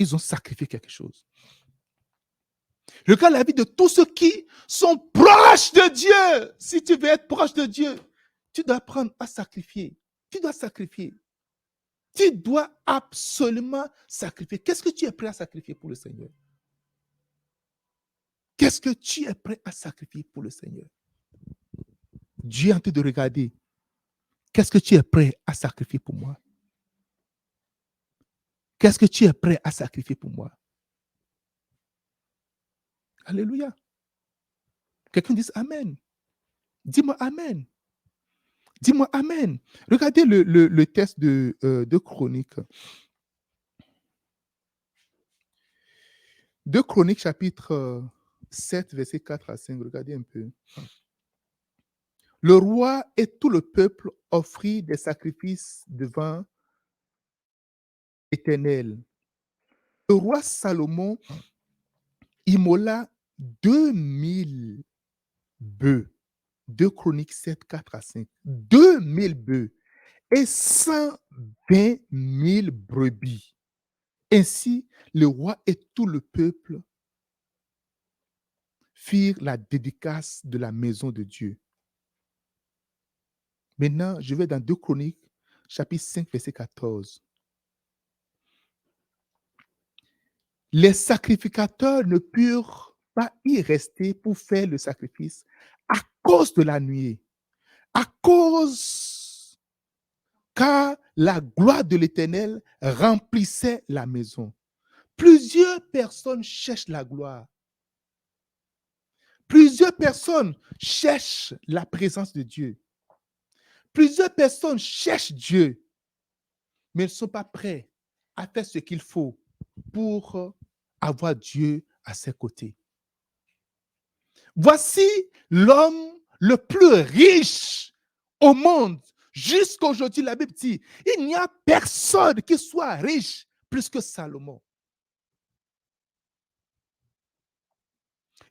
Ils ont sacrifié quelque chose. Regarde la vie de tous ceux qui sont proches de Dieu. Si tu veux être proche de Dieu, tu dois apprendre à sacrifier. Tu dois sacrifier. Tu dois absolument sacrifier. Qu'est-ce que tu es prêt à sacrifier pour le Seigneur? Qu'est-ce que tu es prêt à sacrifier pour le Seigneur? Dieu est en train de regarder. Qu'est-ce que tu es prêt à sacrifier pour moi? Qu'est-ce que tu es prêt à sacrifier pour moi? Alléluia. Quelqu'un dit Amen. Dis-moi Amen. Dis-moi Amen. Regardez le texte de Chroniques. De Chroniques, chapitre 7, verset 4 à 5. Regardez un peu. Le roi et tout le peuple offrirent des sacrifices devant l'Éternel. Le roi Salomon immola 2000 bœufs. 2 Chroniques 7, 4 à 5. 2000 bœufs et 120 000 brebis. Ainsi, le roi et tout le peuple firent la dédicace de la maison de Dieu. Maintenant, je vais dans 2 Chroniques, chapitre 5, verset 14. Les sacrificateurs ne purent pas y rester pour faire le sacrifice à cause de la nuée, car la gloire de l'Éternel remplissait la maison. Plusieurs personnes cherchent la gloire. Plusieurs personnes cherchent la présence de Dieu. Plusieurs personnes cherchent Dieu. mais ils ne sont pas prêts à faire ce qu'il faut pour avoir Dieu à ses côtés. Voici l'homme le plus riche au monde. Jusqu'à aujourd'hui, la Bible dit, il n'y a personne qui soit riche plus que Salomon.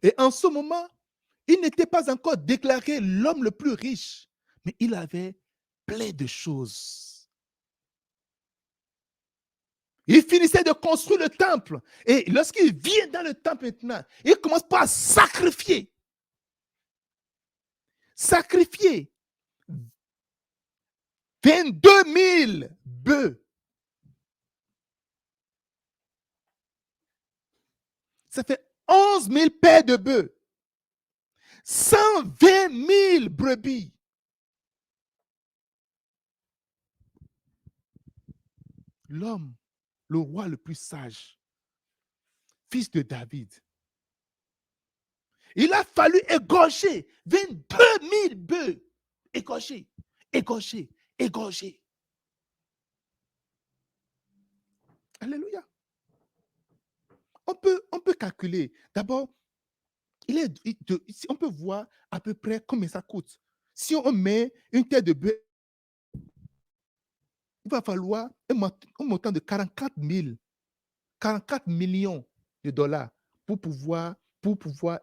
Et en ce moment, il n'était pas encore déclaré l'homme le plus riche, mais il avait plein de choses. Il finissait de construire le temple. Et lorsqu'il vient dans le temple maintenant, il commence par sacrifier. Sacrifier 22 000 bœufs. Ça fait 11 000 paires de bœufs. 120 000 brebis. L'homme, le roi le plus sage, fils de David. Il a fallu égorger 22 000 bœufs. Égorger, égorger, égorger. Alléluia. On peut calculer. D'abord, on peut voir à peu près combien ça coûte. Si on met une tête de bœuf, il va falloir un montant de 44 millions de dollars pour pouvoir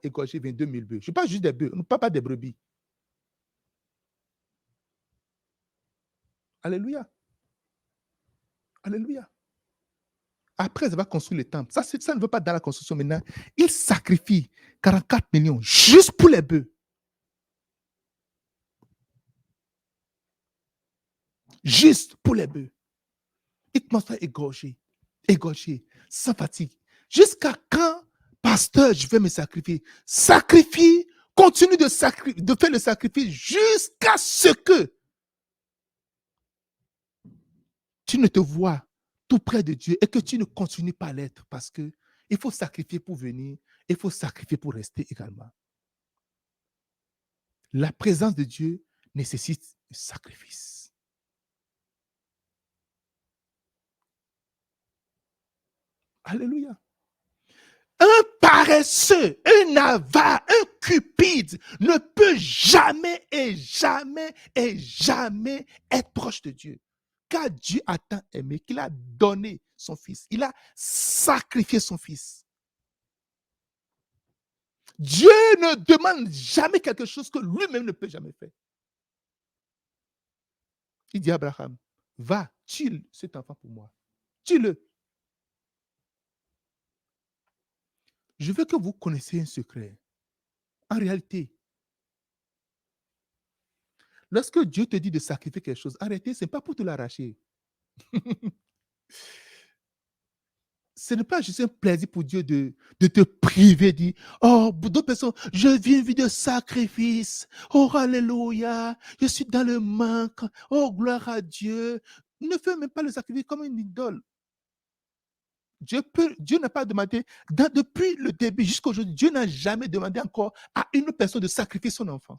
égorger 22 000 bœufs. Je ne parle pas juste des bœufs, on ne parle pas des brebis. Alléluia. Alléluia. Après, ça va construire le temple. Ça ne veut pas dans la construction maintenant. Il sacrifie 44 millions juste pour les bœufs. Juste pour les bœufs. Il commence à égorger, sans fatigue. Jusqu'à quand, pasteur, je vais me sacrifier? Sacrifie, continue de faire le sacrifice jusqu'à ce que tu ne te vois tout près de Dieu et que tu ne continues pas à l'être, parce que il faut sacrifier pour venir, il faut sacrifier pour rester également. La présence de Dieu nécessite un sacrifice. Alléluia. Un paresseux, un avare, un cupide ne peut jamais et jamais et jamais être proche de Dieu. Car Dieu a tant aimé qu'il a donné son fils. Il a sacrifié son fils. Dieu ne demande jamais quelque chose que lui-même ne peut jamais faire. Il dit à Abraham, va, tue cet enfant pour moi. Tue-le. Je veux que vous connaissiez un secret. En réalité, lorsque Dieu te dit de sacrifier quelque chose, arrêtez, ce n'est pas pour te l'arracher. Ce n'est pas juste un plaisir pour Dieu de te priver, de dire, oh, d'autres personnes, je vis une vie de sacrifice. Oh, alléluia, je suis dans le manque. Oh, gloire à Dieu. Ne fais même pas le sacrifice comme une idole. Dieu n'a pas demandé, depuis le début jusqu'à aujourd'hui, Dieu n'a jamais demandé encore à une personne de sacrifier son enfant.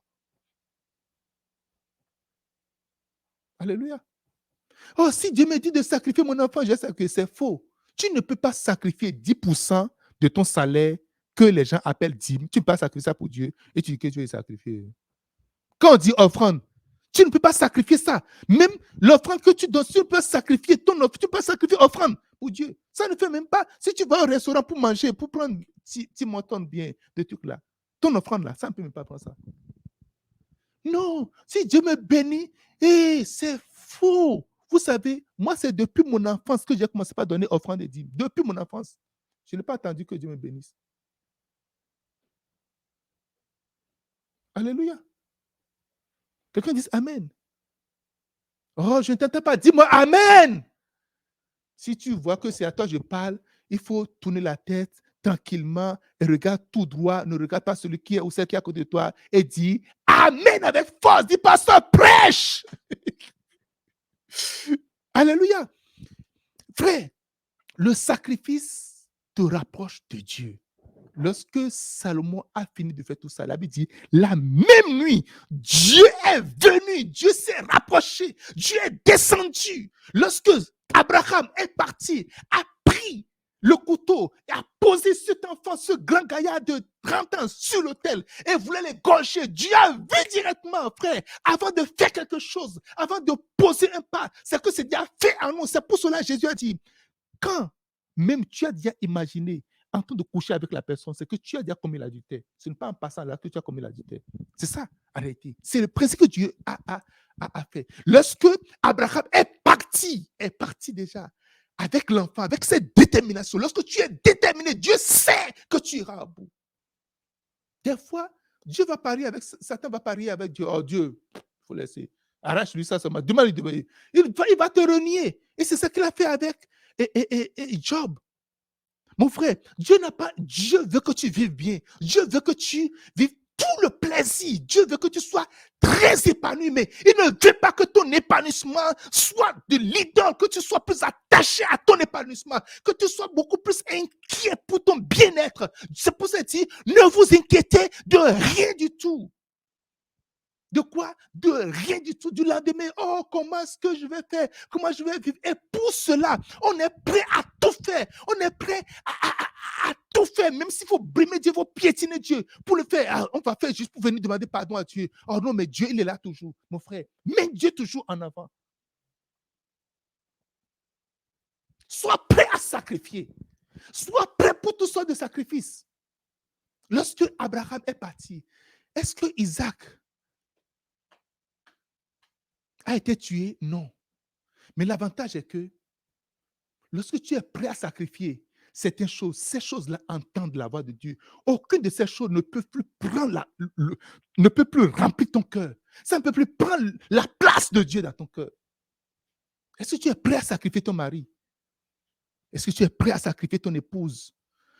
Alléluia. Oh, si Dieu me dit de sacrifier mon enfant, j'ai sacrifié. C'est faux. Tu ne peux pas sacrifier 10% de ton salaire que les gens appellent dîme. Tu ne peux pas sacrifier ça pour Dieu et tu dis que tu veux sacrifier. Quand on dit offrande, tu ne peux pas sacrifier ça. Même l'offrande que tu donnes, tu peux sacrifier ton offrande, tu peux sacrifier offrande pour Dieu. Ça ne fait même pas. Si tu vas au restaurant pour manger, pour prendre petit montant bien de trucs là, ton offrande là, ça ne peut même pas prendre ça. Non, si Dieu me bénit, c'est faux. Vous savez, moi, c'est depuis mon enfance que j'ai commencé à donner offrande et dîmes. Depuis mon enfance. Je n'ai pas attendu que Dieu me bénisse. Alléluia. Quelqu'un dit Amen. Oh, je ne t'entends pas. Dis-moi Amen. Si tu vois que c'est à toi que je parle, il faut tourner la tête tranquillement et regarde tout droit. Ne regarde pas celui qui est ou celle qui est à côté de toi et dis Amen avec force. Dis pasteur, prêche. Alléluia. Frère, le sacrifice te rapproche de Dieu. Lorsque Salomon a fini de faire tout ça, la Bible dit, la même nuit, Dieu est venu, Dieu s'est rapproché, Dieu est descendu. Lorsque Abraham est parti, a pris le couteau et a posé cet enfant, ce grand gaillard de 30 ans sur l'autel et voulait l'égorger. Dieu a vu directement, frère, avant de faire quelque chose, avant de poser un pas, c'est que c'est déjà fait en nous. C'est pour cela que Jésus a dit, quand même tu as déjà imaginé en train de coucher avec la personne, c'est que tu as déjà commis l'adultère. Ce n'est pas en passant là que tu as commis l'adultère. C'est ça, arrêtez. C'est le principe que Dieu a fait. Lorsque Abraham est parti déjà avec l'enfant, avec cette détermination. Lorsque tu es déterminé, Dieu sait que tu iras au bout. Des fois, Dieu va parier avec, Satan va parier avec Dieu. Oh Dieu, il faut laisser. Arrache-lui ça, demande-lui. Il va te renier. Et c'est ce qu'il a fait avec et Job. Mon frère, Dieu veut que tu vives bien. Dieu veut que tu vives tout le plaisir. Dieu veut que tu sois très épanoui, mais il ne veut pas que ton épanouissement soit de l'idole, que tu sois plus attaché à ton épanouissement, que tu sois beaucoup plus inquiet pour ton bien-être. C'est pour ça qu'il dit, ne vous inquiétez de rien du tout. De quoi? De rien du tout. Du lendemain, oh, comment est-ce que je vais faire? Comment je vais vivre? Et pour cela, on est prêt à tout faire. On est prêt à tout faire, même s'il faut brimer Dieu, il faut piétiner Dieu. Pour le faire, on va faire juste pour venir demander pardon à Dieu. Oh non, mais Dieu, il est là toujours, mon frère. Mets Dieu toujours en avant. Sois prêt à sacrifier. Sois prêt pour toutes sortes de sacrifices. Lorsque Abraham est parti, est-ce que Isaac a été tué? Non. Mais l'avantage est que lorsque tu es prêt à sacrifier certaines choses, ces choses-là entendent la voix de Dieu. Aucune de ces choses ne peut plus prendre ne peut plus remplir ton cœur. Ça ne peut plus prendre la place de Dieu dans ton cœur. Est-ce que tu es prêt à sacrifier ton mari? Est-ce que tu es prêt à sacrifier ton épouse?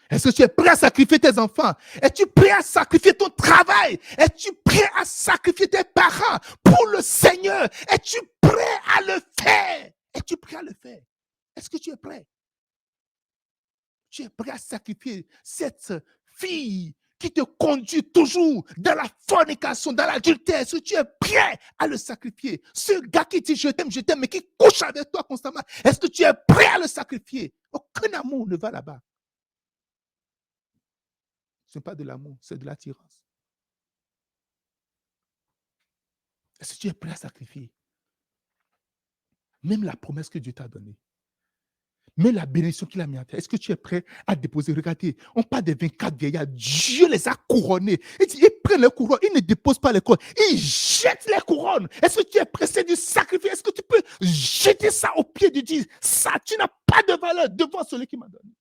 Est-ce que tu es prêt à sacrifier tes enfants? Es-tu prêt à sacrifier ton travail? Es-tu prêt à sacrifier tes parents pour le Seigneur? Es-tu prêt à le faire? Es-tu prêt à le faire? Est-ce que tu es prêt? Tu es prêt à sacrifier cette fille qui te conduit toujours dans la fornication, dans l'adultère. Est-ce que tu es prêt à le sacrifier? Ce gars qui dit je t'aime, mais qui couche avec toi constamment, est-ce que tu es prêt à le sacrifier? Aucun amour ne va là-bas. Ce n'est pas de l'amour, c'est de l'attirance. Est-ce que tu es prêt à sacrifier? Même la promesse que Dieu t'a donnée. Mais la bénédiction qu'il a mis en terre, est-ce que tu es prêt à déposer? Regardez, on parle des 24 vieillards. Dieu les a couronnés. Ils prennent les couronnes, ils ne déposent pas les couronnes, ils jettent les couronnes. Est-ce que tu es pressé du sacrifice? Est-ce que tu peux jeter ça au pied de Dieu? Ça, tu n'as pas de valeur devant celui qui m'a donné.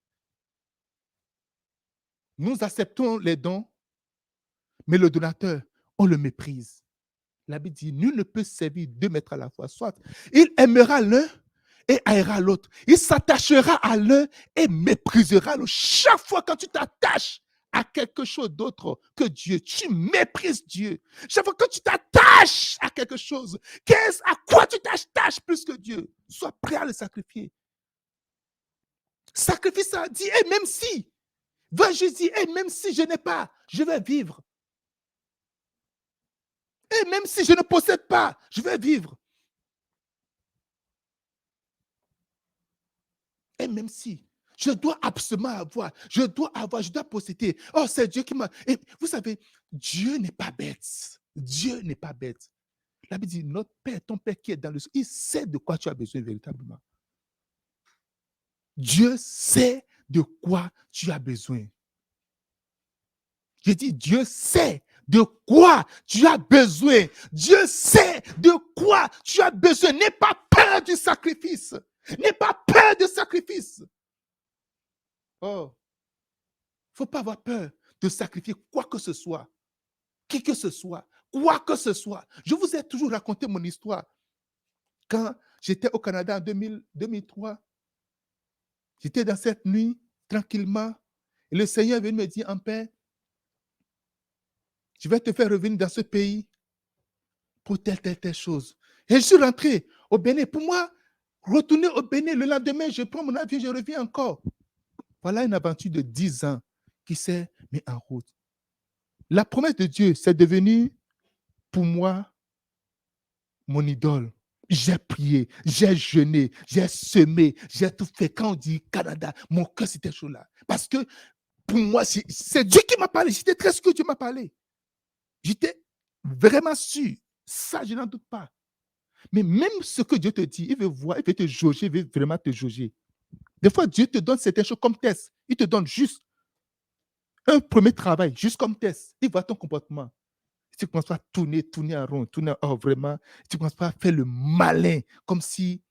Nous acceptons les dons, mais le donateur, on le méprise. La Bible dit, nul ne peut servir deux maîtres à la fois. Soit il aimera l'un et haïra l'autre. Il s'attachera à l'un et méprisera l'autre. Chaque fois quand tu t'attaches à quelque chose d'autre que Dieu, tu méprises Dieu. Chaque fois que tu t'attaches à quelque chose, à quoi tu t'attaches plus que Dieu? Sois prêt à le sacrifier. Sacrifice ça dit, et même si, va Jésus, et même si je n'ai pas, je vais vivre. Et même si je ne possède pas, je vais vivre. Et même si je dois absolument avoir, je dois posséder. Oh, c'est Dieu qui m'a. Et vous savez, Dieu n'est pas bête. Dieu n'est pas bête. La Bible dit, notre Père, ton Père qui est dans le ciel, il sait de quoi tu as besoin véritablement. Dieu sait de quoi tu as besoin. Je dis, Dieu sait de quoi tu as besoin. Dieu sait de quoi tu as besoin. N'aie pas peur du sacrifice. N'aie pas peur du sacrifice. Oh, il ne faut pas avoir peur de sacrifier quoi que ce soit, qui que ce soit, quoi que ce soit. Je vous ai toujours raconté mon histoire. Quand j'étais au Canada en 2003, j'étais dans cette nuit, tranquillement, et le Seigneur est venu me dire, en paix, je vais te faire revenir dans ce pays pour telle chose. Et je suis rentré au Bénin. Pour moi, retourner au Bénin, le lendemain, je prends mon avion, je reviens encore. Voilà une aventure de 10 ans qui s'est mise en route. La promesse de Dieu, c'est devenu pour moi mon idole. J'ai prié, j'ai jeûné, j'ai semé, j'ai tout fait. Quand on dit Canada, mon cœur c'était chaud là. Parce que pour moi, c'est Dieu qui m'a parlé. J'étais très sûr que Dieu m'a parlé. J'étais vraiment sûr. Ça, je n'en doute pas. Mais même ce que Dieu te dit, il veut voir, il veut te jauger, il veut vraiment te jauger. Des fois, Dieu te donne certaines choses comme test. Il te donne juste un premier travail, juste comme test. Il voit ton comportement. Tu ne commences pas à tourner en rond, tourner en vraiment. Tu ne commences pas à faire le malin, comme si.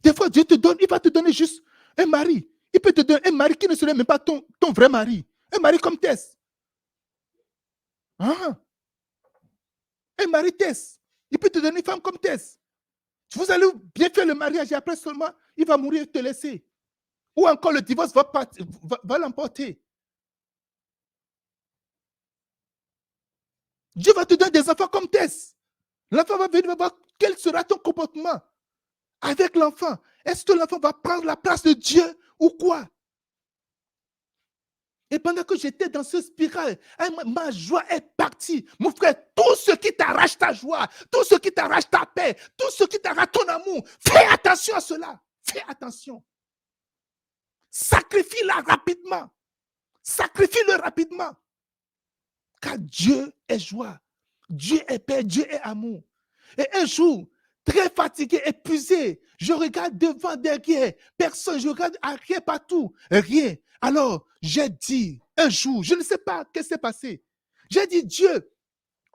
Des fois, Dieu te donne, il va te donner juste un mari. Il peut te donner un mari qui ne serait même pas ton vrai mari. Un mari comme test. Ah, un mari test. Il peut te donner une femme comme test. Vous allez bien faire le mariage et après seulement, il va mourir et te laisser. Ou encore le divorce va l'emporter. Dieu va te donner des enfants comme test. L'enfant va venir voir quel sera ton comportement avec l'enfant. Est-ce que l'enfant va prendre la place de Dieu ou quoi? Et pendant que j'étais dans ce spirale, ma joie est partie. Mon frère, tout ce qui t'arrache ta joie, tout ce qui t'arrache ta paix, tout ce qui t'arrache ton amour, fais attention à cela. Fais attention. Sacrifie-la rapidement. Sacrifie-le rapidement. Car Dieu est joie. Dieu est paix. Dieu est amour. Et un jour, très fatigué, épuisé, je regarde devant, derrière, personne, je regarde arrière partout, rien. Alors, j'ai dit, un jour, je ne sais pas ce qui s'est passé. J'ai dit, Dieu,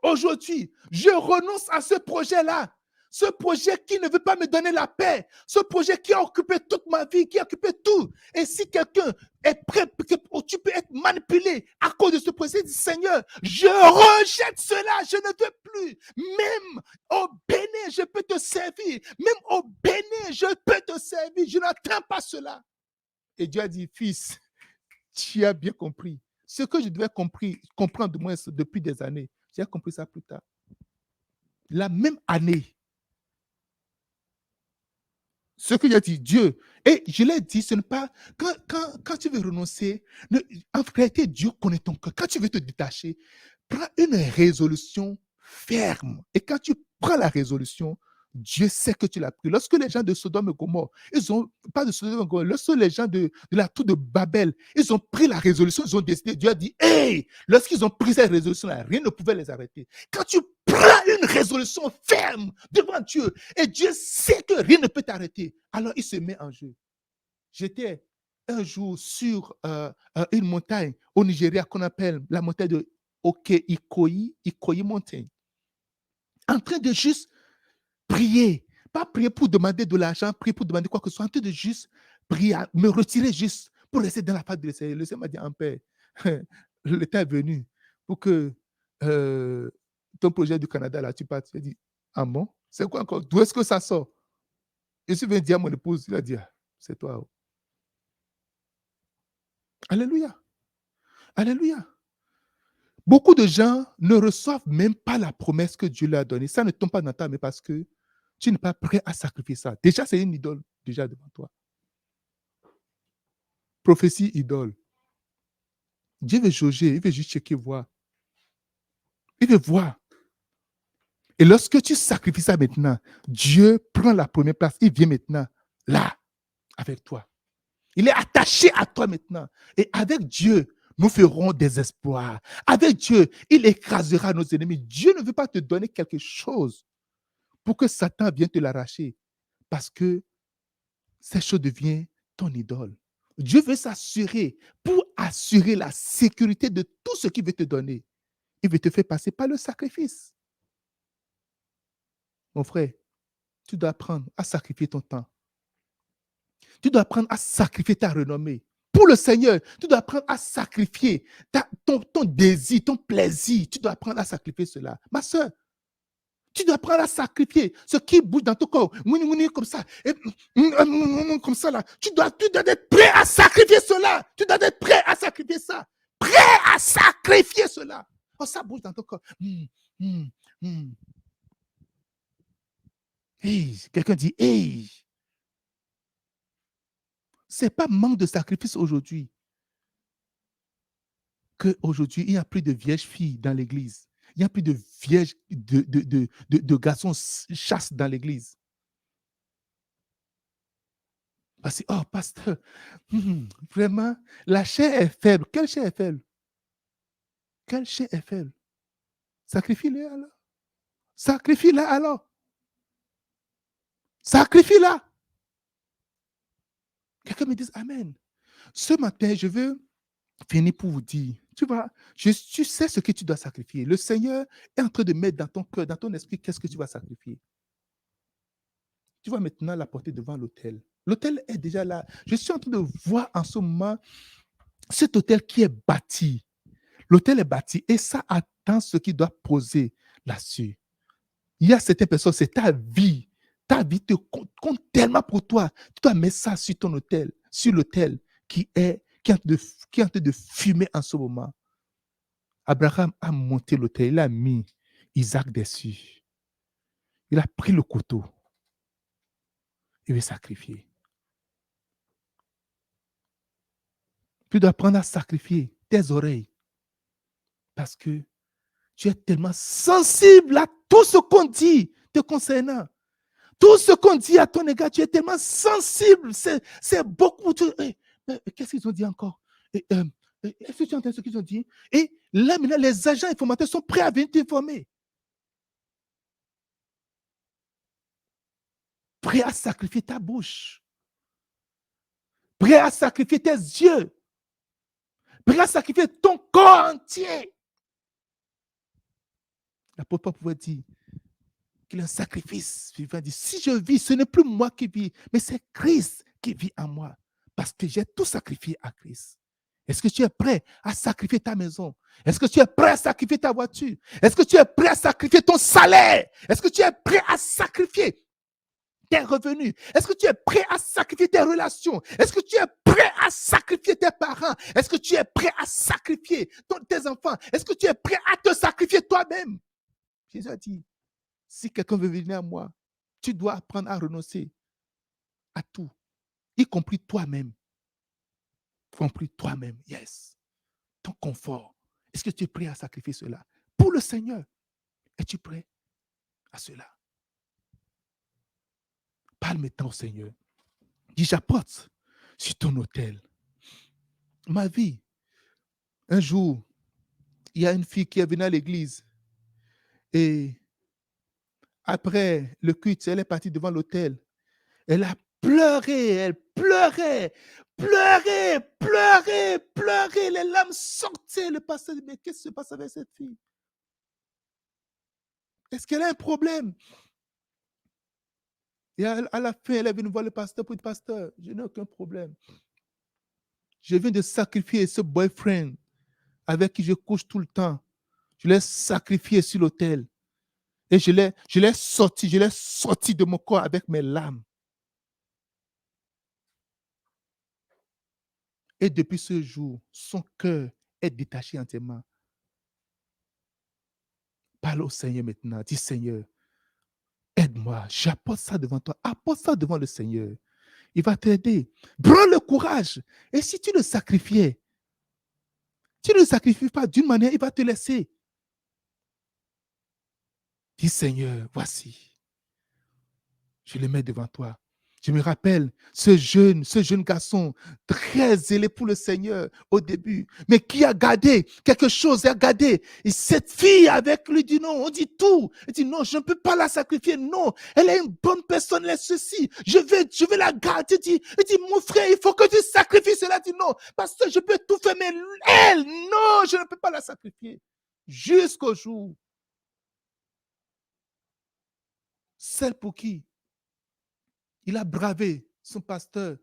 aujourd'hui, je renonce à ce projet-là. Ce projet qui ne veut pas me donner la paix. Ce projet qui a occupé toute ma vie, qui a occupé tout. Et si quelqu'un est prêt, tu peux être manipulé à cause de ce projet, dis Seigneur, je rejette cela, je ne veux plus. Même au Bénin, je peux te servir. Même au Bénin, je peux te servir. Je n'attends pas cela. Et Dieu a dit, fils, tu as bien compris. Ce que je devais comprendre de moi depuis des années, j'ai compris ça plus tard. La même année, ce que j'ai dit, Dieu, et je l'ai dit, ce n'est pas, quand tu veux renoncer, en réalité, Dieu connaît ton cœur. Quand tu veux te détacher, prends une résolution ferme. Et quand tu prends la résolution, Dieu sait que tu l'as pris. Lorsque les gens de Sodome et Gomorre, ils ont, pas de Sodome et Gomorre, lorsque les gens de la tour de Babel, ils ont pris la résolution, ils ont décidé, Dieu a dit, hey, lorsqu'ils ont pris cette résolution-là, rien ne pouvait les arrêter. Quand tu prends une résolution ferme devant Dieu, et Dieu sait que rien ne peut t'arrêter, alors il se met en jeu. J'étais un jour sur une montagne au Nigeria qu'on appelle la montagne de Ikoyi Mountain, en train de juste prier. Pas prier pour demander de l'argent, prier pour demander quoi que ce soit, en train de juste prier, me retirer juste pour rester dans la face de Seigneur. Le Seigneur m'a dit, en paix, le temps est venu pour que ton projet du Canada, là, tu partes. J'ai dit, ah bon? C'est quoi encore? D'où est-ce que ça sort? Je suis venu dire à mon épouse, il a dit, ah, c'est toi. Oh. Alléluia. Alléluia. Beaucoup de gens ne reçoivent même pas la promesse que Dieu leur a donnée. Ça ne tombe pas dans ta main parce que tu n'es pas prêt à sacrifier ça. Déjà, c'est une idole déjà devant toi. Prophétie idole. Dieu veut jauger, il veut juste checker, voir. Il veut voir. Et lorsque tu sacrifies ça maintenant, Dieu prend la première place. Il vient maintenant, là, avec toi. Il est attaché à toi maintenant. Et avec Dieu, nous ferons des espoirs. Avec Dieu, il écrasera nos ennemis. Dieu ne veut pas te donner quelque chose pour que Satan vienne te l'arracher. Parce que cette chose devient ton idole. Dieu veut s'assurer, pour assurer la sécurité de tout ce qu'il veut te donner. Il veut te faire passer par le sacrifice. Mon frère, tu dois apprendre à sacrifier ton temps. Tu dois apprendre à sacrifier ta renommée. Pour le Seigneur, tu dois apprendre à sacrifier ton désir, ton plaisir. Tu dois apprendre à sacrifier cela. Ma soeur, tu dois apprendre à sacrifier ce qui bouge dans ton corps. Comme ça. Et, comme ça, là. Tu dois être prêt à sacrifier cela. Tu dois être prêt à sacrifier ça. Prêt à sacrifier cela. Oh, ça bouge dans ton corps. Hey, quelqu'un dit, hey, c'est pas manque de sacrifice aujourd'hui qu'aujourd'hui, il n'y a plus de vierges filles dans l'église. Il n'y a plus de vierges, de garçons chasse dans l'église. Parce que, oh, pasteur, vraiment, la chair est faible. Quelle chair est faible? Quelle chair est faible? Sacrifie-la alors. Sacrifie-la alors. Sacrifie-la. Quelqu'un me dise Amen. Ce matin, je veux finir pour vous dire, tu vois, tu sais ce que tu dois sacrifier. Le Seigneur est en train de mettre dans ton cœur, dans ton esprit, qu'est-ce que tu vas sacrifier. Tu vas maintenant la porter devant l'autel. L'autel est déjà là. Je suis en train de voir en ce moment cet autel qui est bâti. L'autel est bâti et ça attend ce qui doit poser là-dessus. Il y a certaines personnes, c'est ta vie. Ta vie te compte tellement pour toi. Tu dois mettre ça sur ton autel, sur l'autel qui est en train de fumer en ce moment. Abraham a monté l'autel, il a mis Isaac dessus. Il a pris le couteau. Il veut sacrifier. Tu dois apprendre à sacrifier tes oreilles parce que tu es tellement sensible à tout ce qu'on dit te concernant. Tout ce qu'on dit à ton égard, tu es tellement sensible. C'est beaucoup. Qu'est-ce qu'ils ont dit encore? Est-ce que tu entends ce qu'ils ont dit? Et là, maintenant, les agents informateurs sont prêts à venir t'informer. Prêt à sacrifier ta bouche. Prêt à sacrifier tes yeux. Prêt à sacrifier ton corps entier. L'apôtre pouvait dire qu'il est un sacrifice vivant. Il dit, si je vis, ce n'est plus moi qui vis, mais c'est Christ qui vit en moi. Parce que j'ai tout sacrifié à Christ. Est-ce que tu es prêt à sacrifier ta maison? Est-ce que tu es prêt à sacrifier ta voiture? Est-ce que tu es prêt à sacrifier ton salaire? Est-ce que tu es prêt à sacrifier tes revenus? Est-ce que tu es prêt à sacrifier tes relations? Est-ce que tu es prêt à sacrifier tes parents? Est-ce que tu es prêt à sacrifier tes enfants? Est-ce que tu es prêt à te sacrifier toi-même? Jésus a dit, si quelqu'un veut venir à moi, tu dois apprendre à renoncer à tout, y compris toi-même. Y compris toi-même, yes. Ton confort. Est-ce que tu es prêt à sacrifier cela pour le Seigneur? Es-tu prêt à cela? Parle maintenant au Seigneur. Dis, j'apporte sur ton autel ma vie. Un jour, il y a une fille qui est venue à l'église et après le culte, elle est partie devant l'autel. Elle a pleuré, elle pleurait, pleurait, pleurait, pleurait. Les larmes sortaient. Le pasteur dit, mais qu'est-ce qui se passe avec cette fille? Est-ce qu'elle a un problème? Et à la fin, elle est venue voir le pasteur pour dire, pasteur, je n'ai aucun problème. Je viens de sacrifier ce boyfriend avec qui je couche tout le temps. Je l'ai sacrifié sur l'autel. Et je l'ai sorti de mon corps avec mes larmes. Et depuis ce jour, son cœur est détaché entièrement. Parle au Seigneur maintenant. Dis, Seigneur, aide-moi. J'apporte ça devant toi. Apporte ça devant le Seigneur. Il va t'aider. Prends le courage. Et si tu le sacrifiais, tu ne le sacrifies pas d'une manière, il va te laisser. Dis, Seigneur, voici. Je le mets devant toi. Je me rappelle ce jeune garçon très zélé pour le Seigneur au début, mais qui a gardé quelque chose, a gardé. Et cette fille avec lui dit non, on dit tout. Il dit non, je ne peux pas la sacrifier. Non, elle est une bonne personne, elle est ceci. Je vais la garder. Il dit, mon frère, il faut que tu sacrifies cela. Il dit non, parce que je peux tout faire, mais elle, non, je ne peux pas la sacrifier. Jusqu'au jour, celle pour qui il a bravé son pasteur,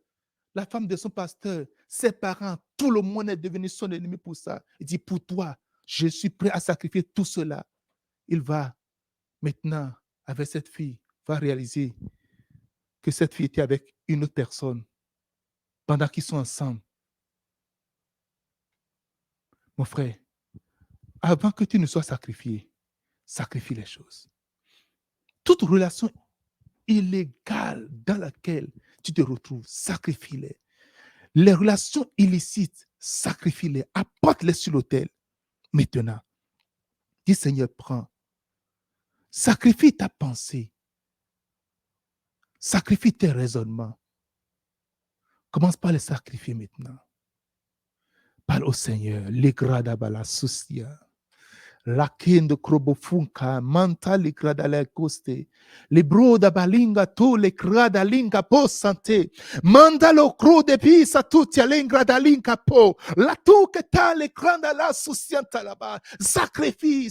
la femme de son pasteur, ses parents, tout le monde est devenu son ennemi pour ça. Il dit, pour toi, je suis prêt à sacrifier tout cela. Il va maintenant, avec cette fille, va réaliser que cette fille était avec une autre personne pendant qu'ils sont ensemble. Mon frère, avant que tu ne sois sacrifié, sacrifie les choses. Toute relation illégale dans laquelle tu te retrouves, sacrifie-les. Les relations illicites, sacrifie-les, apporte-les sur l'autel. Maintenant, Dis, Seigneur, prends. Sacrifie ta pensée. Sacrifie tes raisonnements. Commence par les sacrifier maintenant. Parle au Seigneur. Legradabala susia. Lakendo krobofunka, manta le gradale coste, le broda balinga tu le gradalinga po sante, manda lo cro de pisa tutti alengradalinga po, la tu que ta le granda la soucianta là-bas, sacrifie,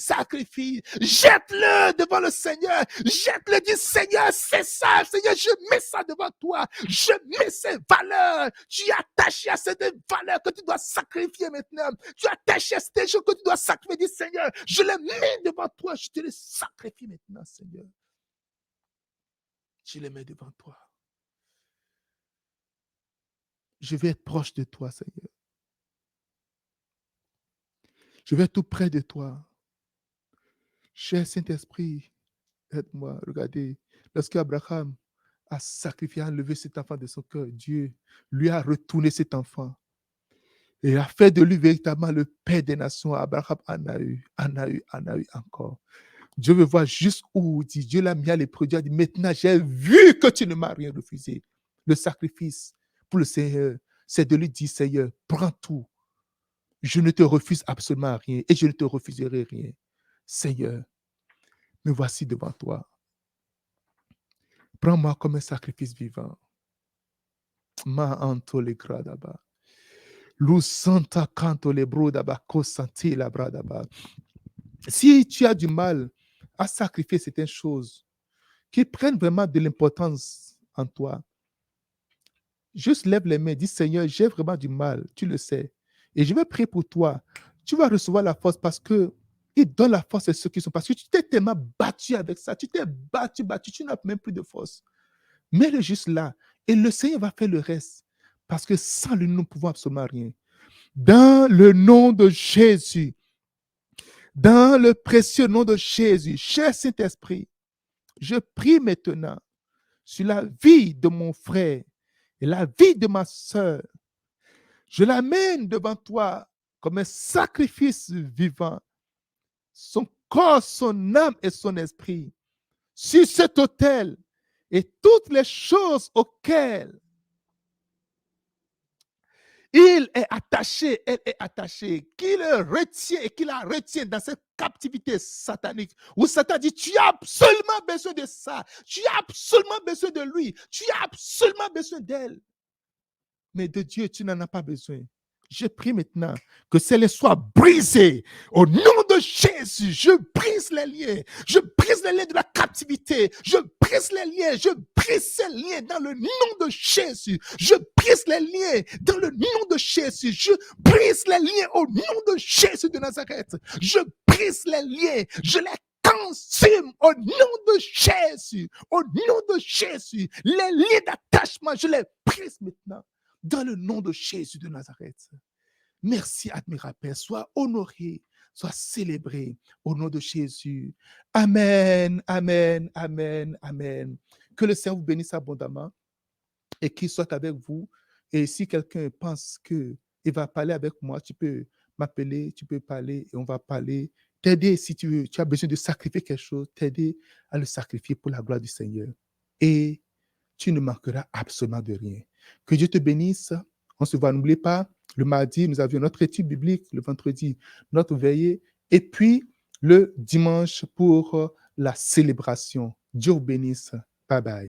jette-le devant le Seigneur, jette-le, dis Seigneur, c'est ça, Seigneur, je mets ça devant toi, je mets ces valeurs, tu es attaché à ces valeurs que tu dois sacrifier maintenant, tu es attaché à ces choses que tu dois sacrifier, dis Seigneur, je les mets devant toi, je te les sacrifie maintenant, Seigneur. Je les mets devant toi. Je vais être proche de toi, Seigneur. Je vais être tout près de toi. Cher Saint-Esprit, aide-moi. Regardez, lorsque Abraham a sacrifié, a enlevé cet enfant de son cœur, Dieu lui a retourné cet enfant et a fait de lui véritablement le Père des nations. Abraham en a eu encore. Dieu veut voir jusqu'où Dieu l'a mis à l'épreuve. Dieu a dit, maintenant j'ai vu que tu ne m'as rien refusé. Le sacrifice pour le Seigneur, c'est de lui dire, Seigneur, prends tout. Je ne te refuse absolument rien et je ne te refuserai rien. Seigneur, me voici devant toi. Prends-moi comme un sacrifice vivant. Ma anto le gradaba. Lu santa canto le brodaba cosanti la bradaba. Si tu as du mal à sacrifier certaines choses qui prennent vraiment de l'importance en toi, juste lève les mains, dis Seigneur, j'ai vraiment du mal, tu le sais. Et je vais prier pour toi. Tu vas recevoir la force parce que il donne la force à ceux qui sont. Parce que tu t'es tellement battu avec ça. Tu t'es battu, tu n'as même plus de force. Mets-le juste là. Et le Seigneur va faire le reste. Parce que sans lui, nous ne pouvons absolument rien. Dans le nom de Jésus, dans le précieux nom de Jésus, cher Saint-Esprit, je prie maintenant sur la vie de mon frère et la vie de ma sœur. Je l'amène devant toi comme un sacrifice vivant. Son corps, son âme et son esprit. Sur cet autel et toutes les choses auxquelles il est attaché, elle est attachée, qui le retient et qui la retient dans cette captivité satanique, où Satan dit, tu as absolument besoin de ça, tu as absolument besoin de lui, tu as absolument besoin d'elle. Mais de Dieu, tu n'en as pas besoin. Je prie maintenant que celles soient brisées. Au nom de Jésus, je brise les liens. Je brise les liens de la captivité. Je brise les liens. Je brise ces liens dans le nom de Jésus. Je brise les liens dans le nom de Jésus. Je brise les liens au nom de Jésus de Nazareth. Je brise les liens. Je les consume au nom de Jésus. Au nom de Jésus. Les liens d'attachement, je les brise maintenant. Dans le nom de Jésus de Nazareth. Merci, admirable Père. Sois honoré, sois célébré au nom de Jésus. Amen, amen, amen, amen. Que le Seigneur vous bénisse abondamment et qu'il soit avec vous. Et si quelqu'un pense qu'il va parler avec moi, tu peux m'appeler, tu peux parler et on va parler. T'aider si tu as besoin de sacrifier quelque chose, t'aider à le sacrifier pour la gloire du Seigneur. Et tu ne manqueras absolument de rien. Que Dieu te bénisse. On se voit, n'oubliez pas, le mardi, nous avions notre étude biblique, le vendredi, notre veillée, et puis le dimanche pour la célébration. Dieu vous bénisse. Bye bye.